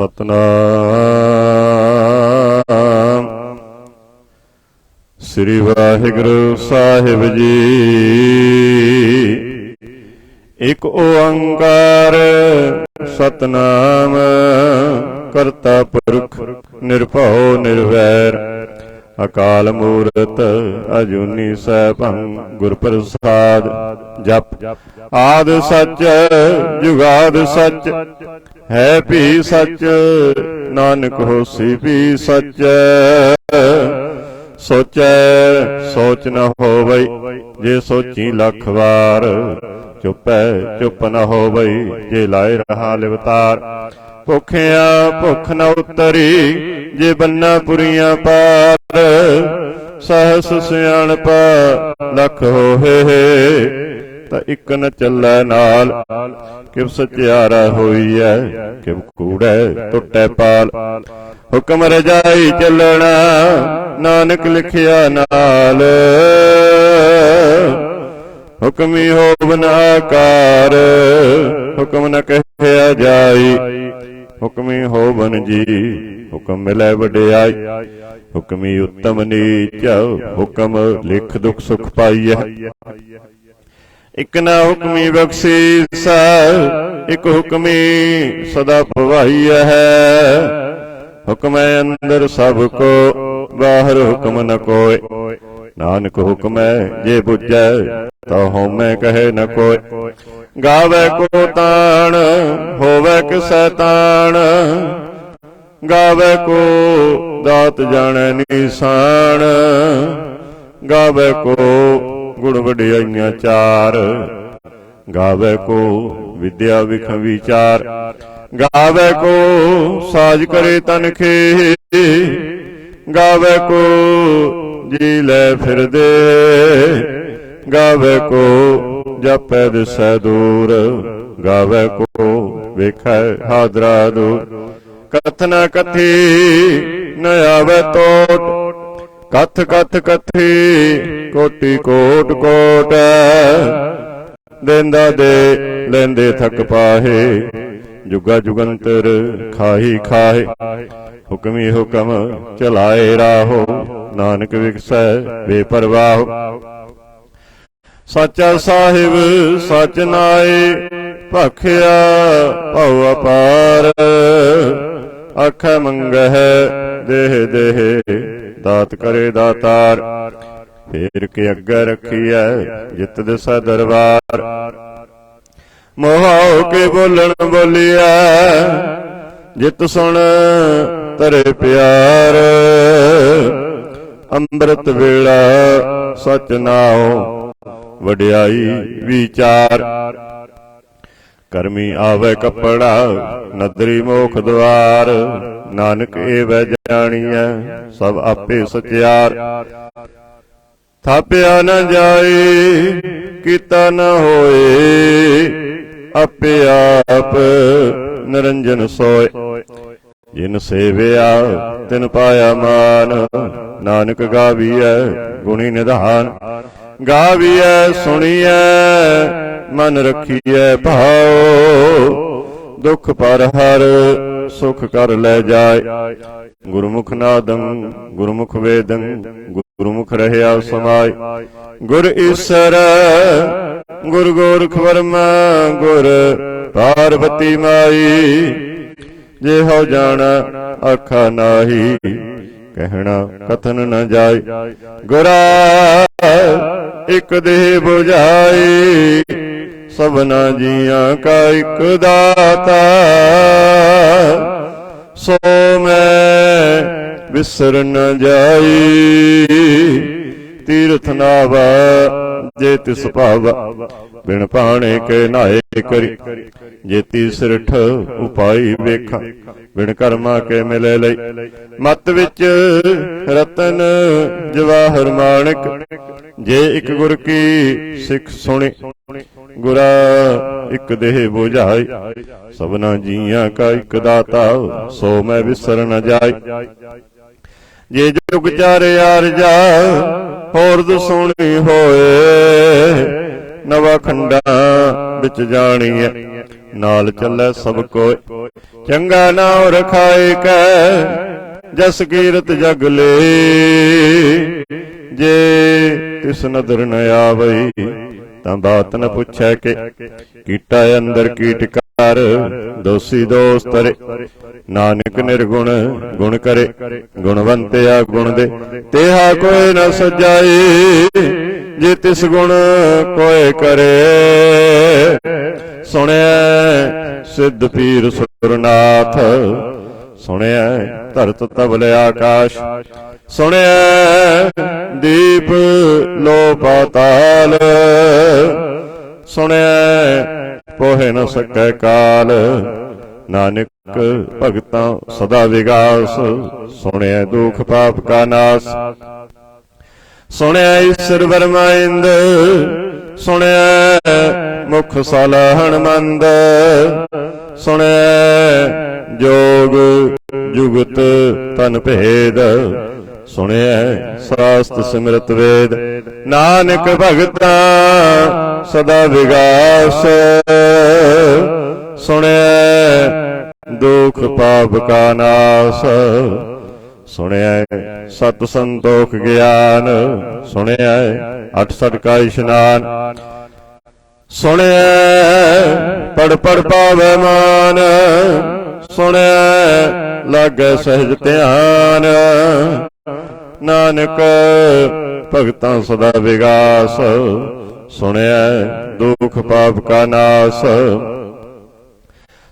सतनाम। श्री वाहिगुरु साहिब जी। एक ओंकार सतनाम करता पुरख निरभउ निर्वैर अकाल मूरत अजूनी सैभं गुर प्रसाद। जप आद सच जुगाद सच है भी सच नानक होसी भी सच। सोचै सोच न होवई जे सोची लख वार। चुपै चुप न होवई जे लाए रहा लिवतार। भुखिया भुख न उतरी जे बन्ना पुरियां पार। सहस सियाणप लख होहे तां इक न चलै नाल। किव सचियारा होई है किव कूड़ै टुटै पाल। हुक्म रजाई चलना नानक लिखिया नाल। हुक्मी होवन आकार हुक्म न कहया जाई। हुक्मी होवन जी हुक्म मिलै वडियाई। हुक्मी उत्तम नीच हुक्म लिख दुख सुख पाइयै। इक ना हुक्मी बख्शीस इक हुक्मी सदा भवाइया है। हुक्म अंदर सब को बाहर हुक्म न कोय। नानक हुक्म जे बुझै तो होमै कहे न कोय। गावे को ताण होवे किसै ताण। गावे को दात जाने निशान। गावे को गुण वडियाइयां चार। गावे को विद्या विख विचार। गावे को साज करे तनखे। गावे को जी लै फिर दे। गावे को जपै दिसै दूर। गावे को वेखै हादरा दूर। कथ न कथी न आवे तोट। कथ कथ कथी कोटि कोट कोट। देंदा दे लेंदे थक पाहे। जुगा जुगंतर खाही खाहे। हुक्मी हुक्म चलाए राहो नानक विकसै बेपरवाह। साचा साहिब सच नाए भखिया भउ अपार। आखै मंगह देह देह दात करे दातार। फेर के अग्गे रखिए जित दिसै दरबार। मोहाओ के बोलन बोलिया जित सुन तरे प्यार। अंमृत वेला सच नाओ वडियाई विचार। करमी आवे कपड़ा नदरी मोख द्वार। नानक एवै जानिए सब आपे सचियार। थापिया न जाए कीता न होए। आपे आप निरंजन सोए। जिन सेविया तिन पाया मान। नानक गाविया गुणी निधान। गाविया सुनिया मन रखिए भाओ। दुख पर हर सुख कर ले जाए। गुरमुख नादं गुरमुख वेदं गुरमुख रहया समाय। गुर ईसर गुर गोरख वर्मा गुर पार्वती माई। जे हो जाना आखा नाही कहना कथन न जाय। गुरा एक देह बुझाई सबना जियां का एक दाता। सो मैं विसर न जाई। तीर्थ नावा जे तिस भावा। बिन पाणे के नाए करी। जेती सिरठ उपाई वेखा। बिन कर्मा के मिले लई। मत विच रतन जवाहर माणिक। जे एक गुर की सिख सुने। गुरा एक देह बुझाई सबना जियां का एक दाता। सो मैं विसर न जाय। जे जुग चारे आरजा होर सुनी होए। ਨਵਾ ਖੰਡਾਂ ਵਿੱਚ ਜਾਣੀਐ। ਨਾਲ ਚੱਲੈ ਸਭ ਕੋਇ ਚੰਗਾ ਨਾਉ ਰਖਾਏ ਕੈ, ਜਸ ਕੀਰਤ ਜਗ ਲੇ। ਜੇ ਤਿਸ ਨਦਰ ਨ ਆਵਈ ਤਾਂ ਬਾਤ ਨ ਪੁੱਛੈ ਕਿ, ਕੀਟਾ ਅੰਦਰ ਕੀਟ ਕਰ ਦੋਸੀ ਦੋਸ ਤਰੇ। ਨਾਨਕ ਨਿਰਗੁਣ ਗੁਣ ਕਰੇ, ਗੁਣਵੰਤਿਆ ਗੁਣ ਦੇ ਤੇਹਾ ਕੋਈ ਨ ਸਜਾਈ। ਜੇ ਤਿਸ ਗੁਣ ਕੋਇ ਕਰੇ, ਸੁਣਿਆ ਸਿੱਧ ਪੀਰ ਸੁਰਨਾਥ। ਸੁਣਿਆ ਧਰਤ ਤਬਲ ਆਕਾਸ਼, ਸੁਣਿਆ ਦੀਪ ਲੋ ਪਾਤਾਲ। ਸੁਣਿਆ ਪੋਹਿ ਨ ਸਕੈ ਕਾਲ, ਨਾਨਕ ਭਗਤਾਂ ਸਦਾ ਵਿਗਾਸ। ਸੁਣਿਆ ਦੁਖ ਪਾਪ ਕਾ ਨਾਸ, ਸੁਣਿਆ ਈਸ਼ਰ ਬਰਮਾ ਇੰਦ। ਸੁਣਿਆ ਮੁਖ ਸਲਾਹਣ ਮੰਦ, ਸੁਣਿਆ ਜੋਗ ਜੁਗਤ ਤਨ ਭੇਦ। ਸੁਣਿਆ ਸਾਸਤ ਸਿਮਰਤ ਵੇਦ, ਨਾਨਕ ਭਗਤਾਂ ਸਦਾ ਵਿਗਾਸ। ਸੁਣਿਆ ਦੁਖ ਪਾਪ ਕਾ ਨਾਸ, ਸੁਣਿਆ ਸਤ ਸੰਤੋਖ ਗਿਆਨ। ਸੁਣਿਆ 68 ਕਾ ਇਸ਼ਨਾਨ, ਸੁਣਿਆ ਪੜ ਪੜ ਪਾਵੈ ਮਾਨ। ਸੁਣਿਆ ਲਾਗੈ ਸਹਿਜ ਧਿਆਨ, ਨਾਨਕ ਭਗਤਾਂ ਸਦਾ ਵਿਗਾਸ। ਸੁਣਿਆ ਦੁਖ ਪਾਪ ਕਾ ਨਾਸ,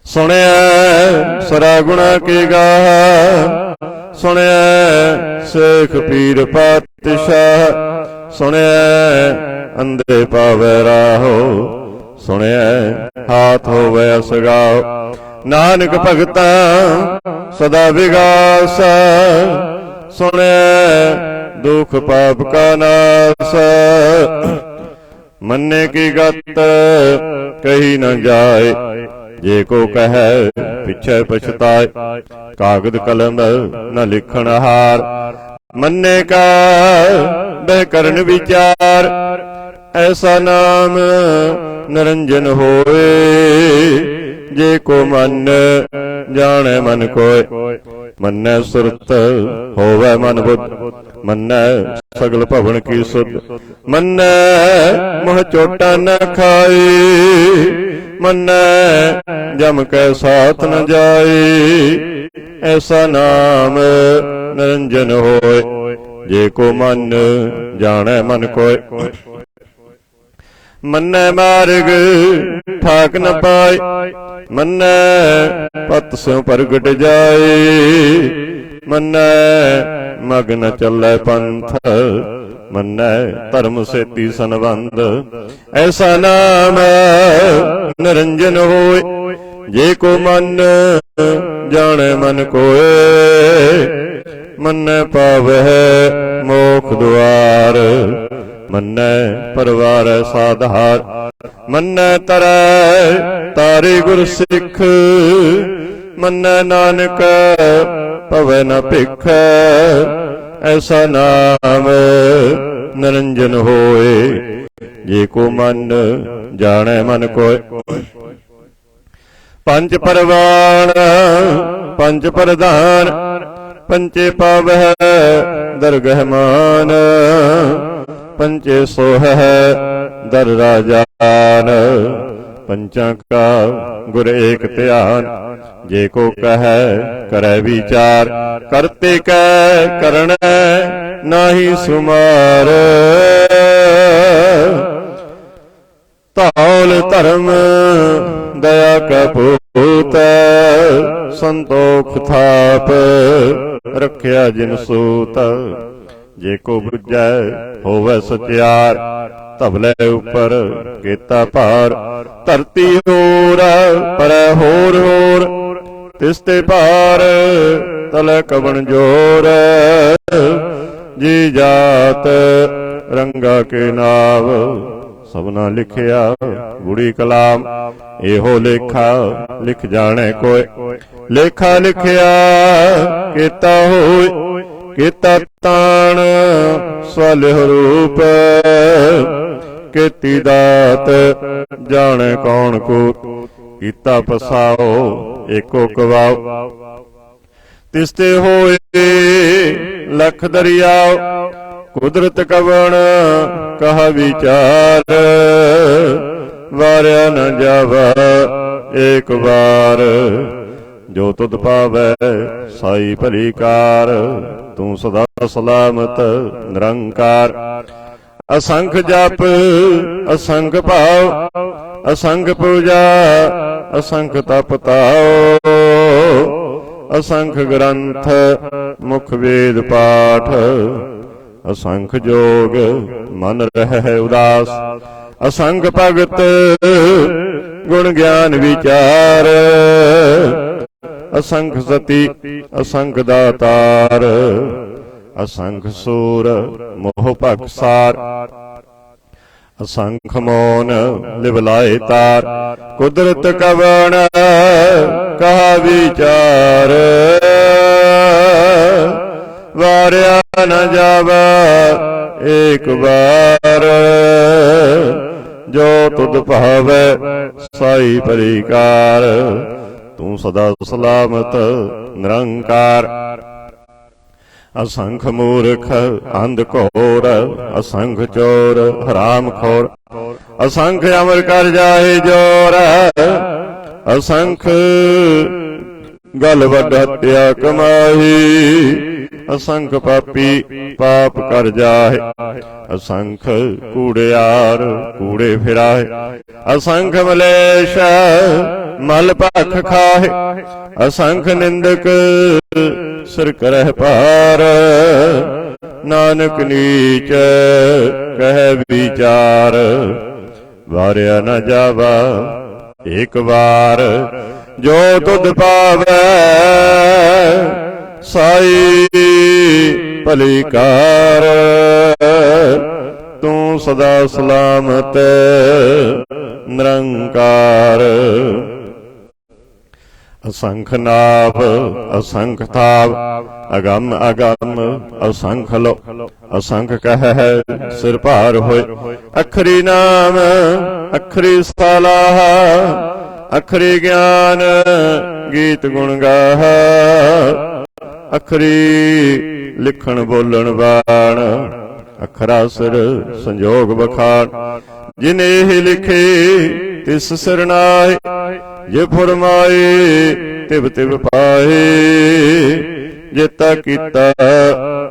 ਸੁਣਿਆ ਸਰਾ ਗੁਣਾ ਕੀ ਗਾਹ। ਸੁਣਿਆ ਸੇਖ ਪੀਰ ਪਾਤਸ਼ਾਹ, ਸੁਣਿਆ ਅੰਧੇ ਪਾਵੈ ਰਾਹੋ। ਸੁਣਿਆ ਹਾਥ ਹੋਵੈ ਅਸਗਾਓ, ਨਾਨਕ ਭਗਤਾਂ ਸਦਾ ਵਿਗਾਸ। ਸੁਣਿਆ ਦੁਖ ਪਾਪ ਕਾ ਨਾਸ, ਮੰਨੇ ਕੀ ਗਤ ਕਹੀ ਨ ਜਾਏ। ਜੇ ਕੋ ਕਹੈ ਪਿਛੈ ਪਛਤਾਏ, ਕਾਗਦ ਕਲਮ ਨ ਲਿਖਣ ਹਾਰ। ਮੰਨੇ ਕਾ ਬਹਿ ਕਰਨ ਵਿਚਾਰ, ਐਸਾ ਨਾਮ ਨਿਰੰਜਨ ਹੋਏ। ਜੇ ਕੋ ਮਨ ਜਾਣੈ ਮਨ ਕੋਇ, ਮੰਨੈ ਸੁਰਤ ਹੋਵੈ ਮਨ ਬੁੱਧ। ਮੰਨੈ ਸਗਲ ਭਵਨ ਕੀ ਸੁਧ, ਮੰਨੈ ਮੋਹ ਚੋਟਾ ਨ ਖਾਈ। ਮੰਨੈ ਜਮ ਕੈ ਸਾਥ ਨ ਜਾਈ, ਐਸਾ ਨਾਮ ਨਿਰੰਜਨ ਹੋਏ। ਜੇ ਕੋ ਮਨ ਜਾਣੈ ਮਨ ਕੋਇ, ਮੰਨੈ ਮਾਰਗ ਠਾਕ ਨ ਪਾਏ। ਮੰਨੈ ਪਤ ਸਿਉ ਪ੍ਰਗਟ ਜਾਏ, ਮੰਨੈ ਮਗ ਨ ਚੱਲੈ ਪੰਥ। ਮੰਨੈ ਧਰਮ ਸੇਤੀ ਸੰਬੰਧ, ਐਸਾ ਨਾਮ ਨਿਰੰਜਨ ਹੋਏ। ਜੇ ਕੋ ਮਨ ਜਾਣੈ ਮਨ ਕੋਇ, ਮੰਨੈ ਪਾਵਹਿ ਮੋਖ ਦੁਆਰ। ਮੰਨੈ ਪਰਵਾਰੈ ਸਾਧਾਰ, ਮੰਨੈ ਤਰੈ ਤਾਰੇ ਗੁਰ ਸਿੱਖ। ਮੰਨੈ ਨਾਨਕ ਪਵੈ ਨ ਭਿਖ, ਐਸਾ ਨਾਮ ਨਿਰੰਜਨ ਹੋਏ। ਜੇ ਕੋ ਮਨ ਜਾਣੈ ਮਨ ਕੋਇ, ਪੰਜ ਪਰਵਾਣ ਪੰਜ ਪ੍ਰਧਾਨ। ਪੰਚੇ ਪਾਵਹਿ ਦਰਗਹਿ ਮਾਨ, ਪੰਚੇ ਸੋਹੈ ਦਰ ਰਾਜਾਨ। ਪੰਚਾਂ ਕਾ ਗੁਰ ਏਕ ਧਿਆਨ, ਜੇ ਕੋ ਕਹੈ ਕਰੈ ਵਿਚਾਰ। ਕਰਤੇ ਕੈ ਕਰਣੈ ਨਾਹੀ ਸੁਮਾਰ, ਧੌਲ ਧਰਮ ਦਇਆ ਕਾ ਪੂਤ। ਸੰਤੋਖ ਥਾਪ ਰੱਖਿਆ ਜਿਨ ਸੂਤ। ਜੇ ਕੋ ਬੁਝੈ ਹੋਵੈ ਸਚਿਆਰ, ਧਵਲੇ ਉਪਰ ਕੀਤਾ ਭਾਰ। ਧਰਤੀ ਹੋਰ ਪਰੈ ਹੋਰ ਹੋਰ, ਤਿਸ ਤੇ ਭਾਰ ਤਲੈ ਕਵਣ ਜੋਰ। ਜੀ ਜਾਤ ਰੰਗਾ ਕੇ ਨਾਵ, ਸਭਨਾ ਲਿਖਿਆ ਗੁੜੀ ਕਲਾਮ। ਇਹੋ ਲੇਖਾ ਲਿਖ ਜਾਣੈ ਕੋਇ, ਲੇਖਾ ਲਿਖਿਆ ਕੀਤਾ ਹੋਇ। ਕੀਤਾ ਤਾਣ ਸਵਲਿਹ ਰੂਪ, ਕੀਤੀ ਦਾਤ ਜਾਣੇ ਕੌਣ ਕੂਤ। ਕੀਤਾ ਪਸਾਓ ਏਕੋ ਕਵਾਓ ਤਿਸ ਤੇ ਹੋਏ ਲਖ ਦਰਿਆਓ। ਕੁਦਰਤ ਕਵਣ ਕਹਾ ਵਿਚਾਰ ਵਾਰਿਆ ਨ ਜਾਵਾ ਏਕ ਵਾਰ। ਜੋ ਤੁਧ ਪਾਵੈ ਸਾਈ ਭਲੀ ਕਾਰ ਤੂੰ ਸਦਾ ਸਲਾਮਤ ਨਿਰੰਕਾਰ। ਅਸੰਖ ਜਪ ਅਸੰਖ ਭਾਵ ਅਸੰਖ ਪੂਜਾ ਅਸੰਖ ਤਪ ਤਾਓ। ਅਸੰਖ ਗ੍ਰੰਥ ਮੁਖ ਵੇਦ ਪਾਠ ਅਸੰਖ ਜੋਗ ਮਨ ਰਹਿ ਉਦਾਸ। ਅਸੰਖ ਭਗਤ ਗੁਣ ਗਿਆਨ ਵਿਚਾਰ ਅਸੰਖ ਸਤੀ ਅਸੰਖ ਦਾਤਾਰ। ਅਸੰਖ ਸੂਰ ਮੋਹ ਭਖਸਾਰ ਅਸੰਖ ਮੋਨ ਲਿਵਲਾਏ ਤਾਰ। ਕੁਦਰਤ ਕਵਣ ਕਹਾ ਵਿਚਾਰ ਵਾਰਿਆ ਨ ਜਾਵਾ ਏਕ ਵਾਰ। ਜੋ ਤੁਧ ਭਾਵੈ ਸਾਈ ਭਲੀ ਕਾਰ ਤੂੰ ਸਦਾ ਸਲਾਮਤ ਨਿਰੰਕਾਰ। ਅਸੰਖ ਮੂਰਖ ਅੰਧ ਘੋਰ ਅਸੰਖ ਚੋਰ ਹਰਾਮ ਖੋਰ। ਅਸੰਖ ਅਮਰ ਕਰ ਜਾਏ ਜੋਰ ਅਸੰਖ ਗਲ ਵੱਡ ਹੱਤਿਆ ਕਮਾਈ। ਅਸੰਖ ਪਾਪੀ ਪਾਪ ਕਰ ਜਾਏ ਅਸੰਖ ਕੂੜਿਆਰ ਕੂੜੇ ਫਿਰਾਏ। ਅਸੰਖ ਮਲੇਸ਼ ਮਲ ਭਖ ਖਾਏ ਅਸੰਖ ਨਿੰਦਕ ਸਿਰ ਕਰਹਿ ਭਾਰ। ਨਾਨਕ ਨੀਚ ਕਹਿ ਵਿਚਾਰ ਵਾਰਿਆ ਨ ਜਾਵਾ ਏਕ ਵਾਰ। ਜੋ ਤੁਧ ਪਾਵੈ ਸਾਈ ਭਲੀ ਕਾਰ ਤੂੰ ਸਦਾ ਸਲਾਮਤ ਨਿਰੰਕਾਰ। ਅਸੰਖ ਨਾਭ ਅਸੰਖ ਥਾਵ ਅਗੰਮ ਅਗੰਮ ਅਸੰਖ ਲੋ। ਅਸੰਖ ਕਹਿ ਸਿਰ ਭਾਰ ਹੋਏ। ਅਖਰੀ ਨਾਮ ਅਖਰੀ ਸਲਾਹ ਅਖਰੀ ਗਿਆਨ ਗੀਤ ਗੁਣ ਗਾਹ। ਅਖਰੀ ਲਿਖਣ ਬੋਲਣ ਬਾਣ ਅਖਰਾ ਸਿਰ ਸੰਜੋਗ ਬਖਾਣ। ਜਿਨ ਇਹ ਲਿਖੇ ਤਿਸ ਸਿਰ ਨਾਏ ਜੇ ਫੁਰਮਾਏ ਤਿਵ ਤਿਵ ਪਾਏ। ਜੇਤਾ ਕੀਤਾ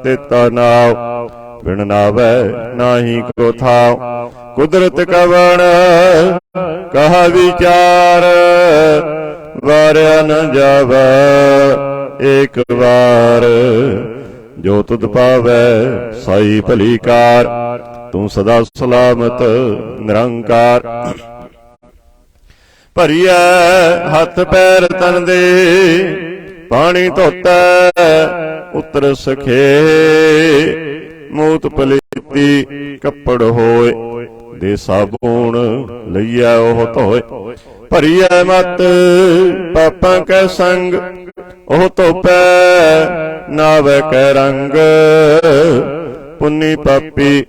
ਤੇਤਾ ਨਾਉ ਬਿਨ ਨਾਵੈ ਨਾਹੀ ਕੋ ਥਾਉ। ਕੁਦਰਤ ਕਵਣ ਕਹਾ ਵਿਚਾਰ ਵਾਰਿਆ ਨ ਜਾਵਾ ਏਕ ਵਾਰ। ਜੋ ਤੁਧ ਪਾਵੈ ਸਾਈ ਭਲੀ ਕਾਰ ਤੂੰ ਸਦਾ ਸਲਾਮਤ ਨਿਰੰਕਾਰ। ਭਰੀਐ ਹੱਥ ਪੈਰ ਤਨ ਦੇ ਪਾਣੀ ਧੋਤੈ ਉਤਰ ਸਖੇ। ਮੂਤ ਪਲੀਤੀ ਕੱਪੜ ਹੋਏ ਦੇ ਸਾਬੂਣ ਲਈਐ ਉਹ ਧੋਏ। ਭਰੀਐ ਮਤ ਪਾਪਾਂ ਕੈ ਸੰਗ ਉਹ ਧੋਪੈ ਨਾਵੈ ਕੈ ਰੰਗ। ਪੁੰਨੀ ਪਾਪੀ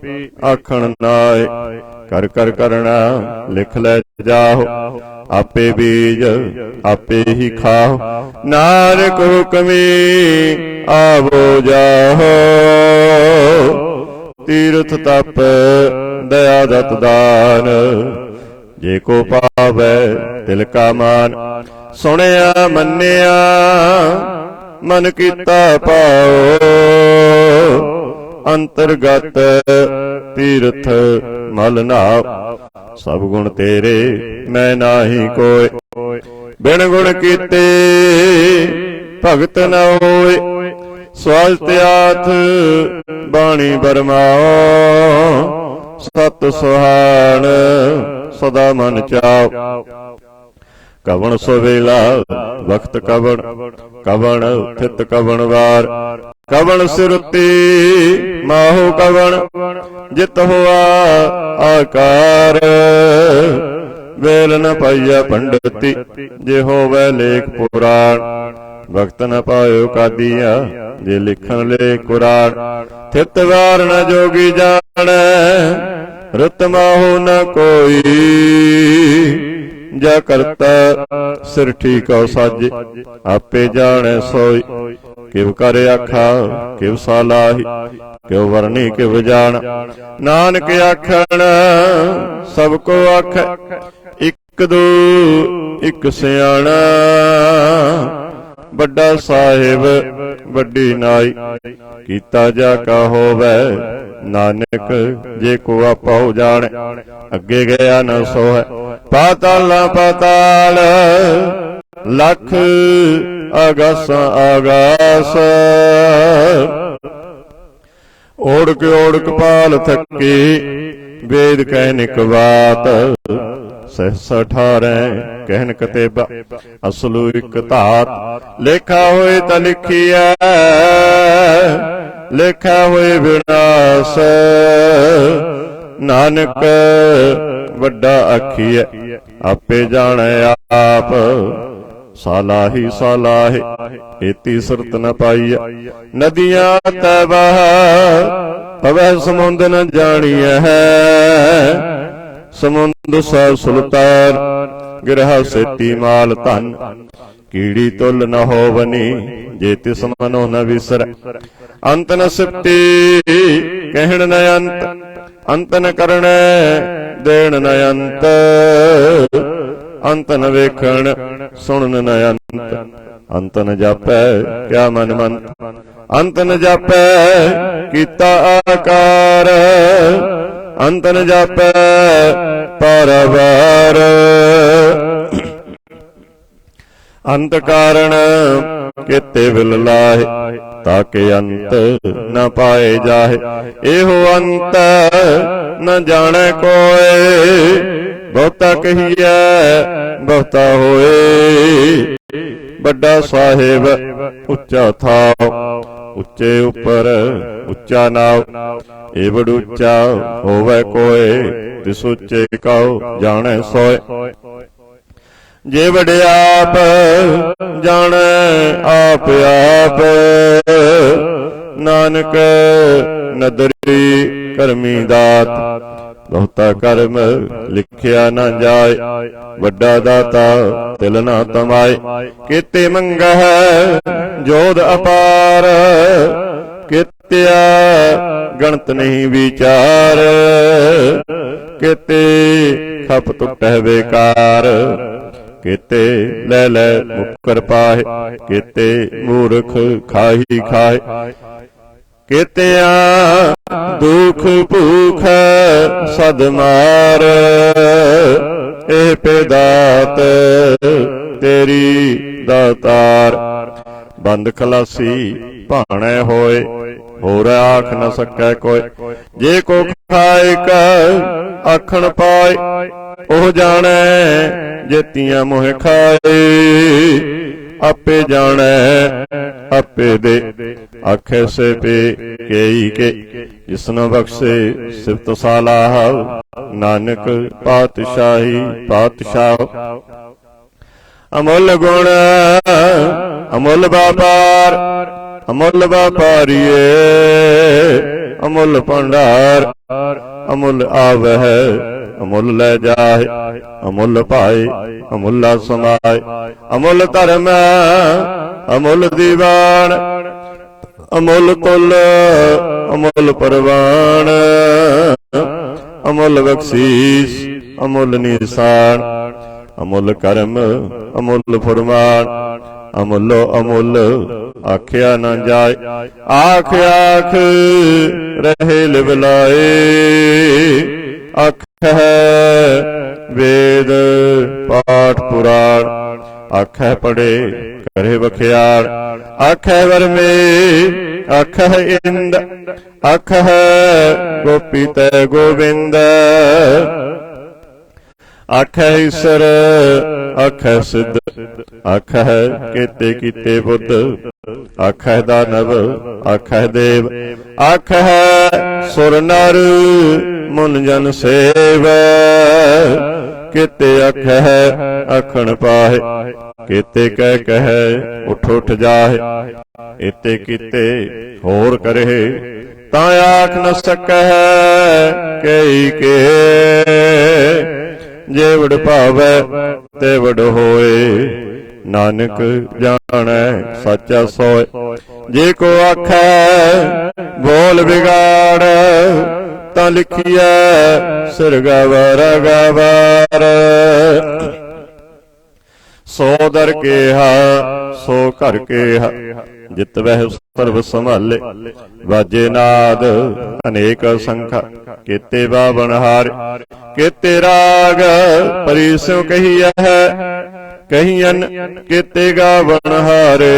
ਆਖਣ ਨਾਏ ਕਰ ਕਰ ਕਰਣਾ ਲਿਖ ਲੈ ਜਾਓ। ਆਪੇ ਬੀਜ ਆਪੇ ਹੀ ਖਾਓ ਨਾਨਕ ਹੁਕਮੀ ਆਵੋ ਜਾਓ। ਤੀਰਥ ਤਪ ਦਇਆ ਦਤ ਦਾਨ ਜੇ ਕੋ ਪਾਵੈ ਤਿਲ ਕਾ ਮਾਨ। ਸੁਣਿਆ ਮੰਨਿਆ ਮਨ ਕੀਤਾ ਪਾਓ। ਅੰਤਰਗਤ ਤੀਰਥ ਮਲ ਨਾਉ। ਸਭ ਗੁਣ ਤੇਰੇ ਮੈਂ ਨਾਹੀ ਕੋਇ। ਬਿਨ ਗੁਣ ਕੀਤੇ ਭਗਤ ਨ ਹੋਏ। ਸਵਾਲਤ ਆਥ ਬਾਣੀ ਬਰਮਾਓ। ਸਤ ਸੁਹਾਣ ਸਦਾ ਮਨ ਚਾਓ। ਕਵਣ ਸਵੇਲਾ ਵਕਤ ਕਵਣ ਕਵਣ ਥਿਤ ਕਵਣ ਵਾਰ। ਕਵਣ ਸਿਰੁਤੀ ਮਾਹੋ ਕਵਣ ਜਿਤ ਹੋਆ ਆਕਾਰ। ਵੇਲ ਨ ਪਾਈਆ ਪੰਡਤੀ ਜੇ ਹੋਵੈ ਲੇਖ ਪੁਰਾਣ। ਵਕਤ ਨ ਪਾਇਓ ਕਾਦੀਆ ਜੇ ਲਿਖਣ ਲੇਖ ਕੁਰਾਨ। ਥਿਤ ਵਾਰ ਨ ਜੋਗੀ ਜਾਣੈ रुत माहु न कोई। जा करता सिर ठीकौ साजे, आपे जाने सोई। किव कर आखा किव सालाही, क्यों वरनी किव जान। नानक आखण सबको आख, इक दो इक सियाणा। बड़ा साहिब वड्डी नाई, कीता जा का होवै नानक। जे को आपा हो जाने, अगे गया न सोहै। पाताला पाताल लख, आगासा आगास। ओढ़ पाल थके, वेद कहनिक बात। सहसा ठारै कहन कतेबा, असलू इक धात। लेखा होए त लिखिया, लेखा होए विनाश। नानक वड्डा आखिए, आपे जाने आप। सालाही सालाहे, एती सुरत न पाईए। नदियां तैबाह, पवै समुंद न जानिए है। समुंद सा सुल्तान, गिरह सेती माल धन। कीड़ी तुल न होवनी, जे तिस मनो न विसर। अंत न सिप्ती कहण न अंत, अंत न करणे देण न अंत। अंत न वेखण सुनन न अंत, अंत न जापै क्या मन मंत। अंत न जापै कीता आकार, अंत न जापै पारावार। अंत कारण केते विल लाहे, ताके अंत न पाए जाहे। एहो अंत न जाने कोय, बहुता कहिए बहुता होए। बड़ा साहिब उच्चा था, उच्चे उपर उच्चा नाव। ए बड़ उच्चा होवे कोय, तिस उच्चे कहो जाने सोय। जे बड़े आप जाने आप आप। नानक नदरी करमी दात, बहुता कर्म लिखिया न जाए। वड्डा दाता तिल न तमाए, केते मंगह जोध अपार। केत्या गणत नहीं विचार, केते खप टुटह बेकार। केते लै लै मुकर पाहे, केते मूर्ख खाही खाए। केतिया दुख भूख सद मार। ए पेदात तेरी दातार। बंद खलासी भाणे होए, होर आख न सकै कोय। जे को खाए का आखण पाए, ओह जाने जेतियां मोह खाए। आपे जाने आपे दे, आखे से पे केई के। जिसनो बख्शे सिफत सालाह, नानक पातशाही पातशाह। अमुल गुण अमुल व्यापार, अमुल व्यापारिये। अमुल भंडार अमुल आवह, अमुल लै जाए। अमुल पाए अमुला समाए। अमुल धर्म अमुल दीवान, अमुल कुल अमुल परवान। अमुल बख्शीस अमुल निशान, अमुल कर्म अमुल फरमान। अमुलो अमुल आख्या न जाए, आख आख रहे लिवलाए। आख है वेद पाठ पुराण, आख है पढ़े करे बखियार। आख है वर्मे आख है इंद, आख है गोपी तय गोविंद। आख है ईश्वर आख है सिद्ध, आख है केते कीते बुद्ध। आख है दानव आख है देव, आख है सुर नर मुन जन सेव। केते आख है आखण पाहे, केते कह कह उठ उठ जाहे। एते कीते होर करे ਤਾਂ ਆਖ ਨ ਸਕੈ ਕਈ ਕੇ। ਜੇ ਵਡ ਭਾਵੈ ਤੇ ਵਡ ਹੋਏ, ਨਾਨਕ ਜਾਣੈ ਸਾਚਾ ਸੋਇ। ਜੇ ਕੋ ਆਖੈ ਬੋਲ ਵਿਗਾੜ, ਤਾਂ ਲਿਖੀਐ ਸਿਰ ਗਵਰ ਗਵਰ। ਸੋ ਦਰ ਕੇਹਾ ਸੋ ਘਰ ਕੇਹਾ, ਜਿਤ ਵਹਿ ਸਰਬ ਸੰਭਾਲੇ। ਵਾਜੇ ਨਾਦ ਅਨੇਕ ਸੰਖਾ, ਕੇਤੇ ਬਾਵਨ ਹਾਰ। ਕੇਤੇ ਰਾਗ ਪਰੀ ਸਿਉ ਕਹੀਐ, ਕਹੀਅਨ ਕੇਤੇ ਗਾਵਨ ਹਾਰੇ।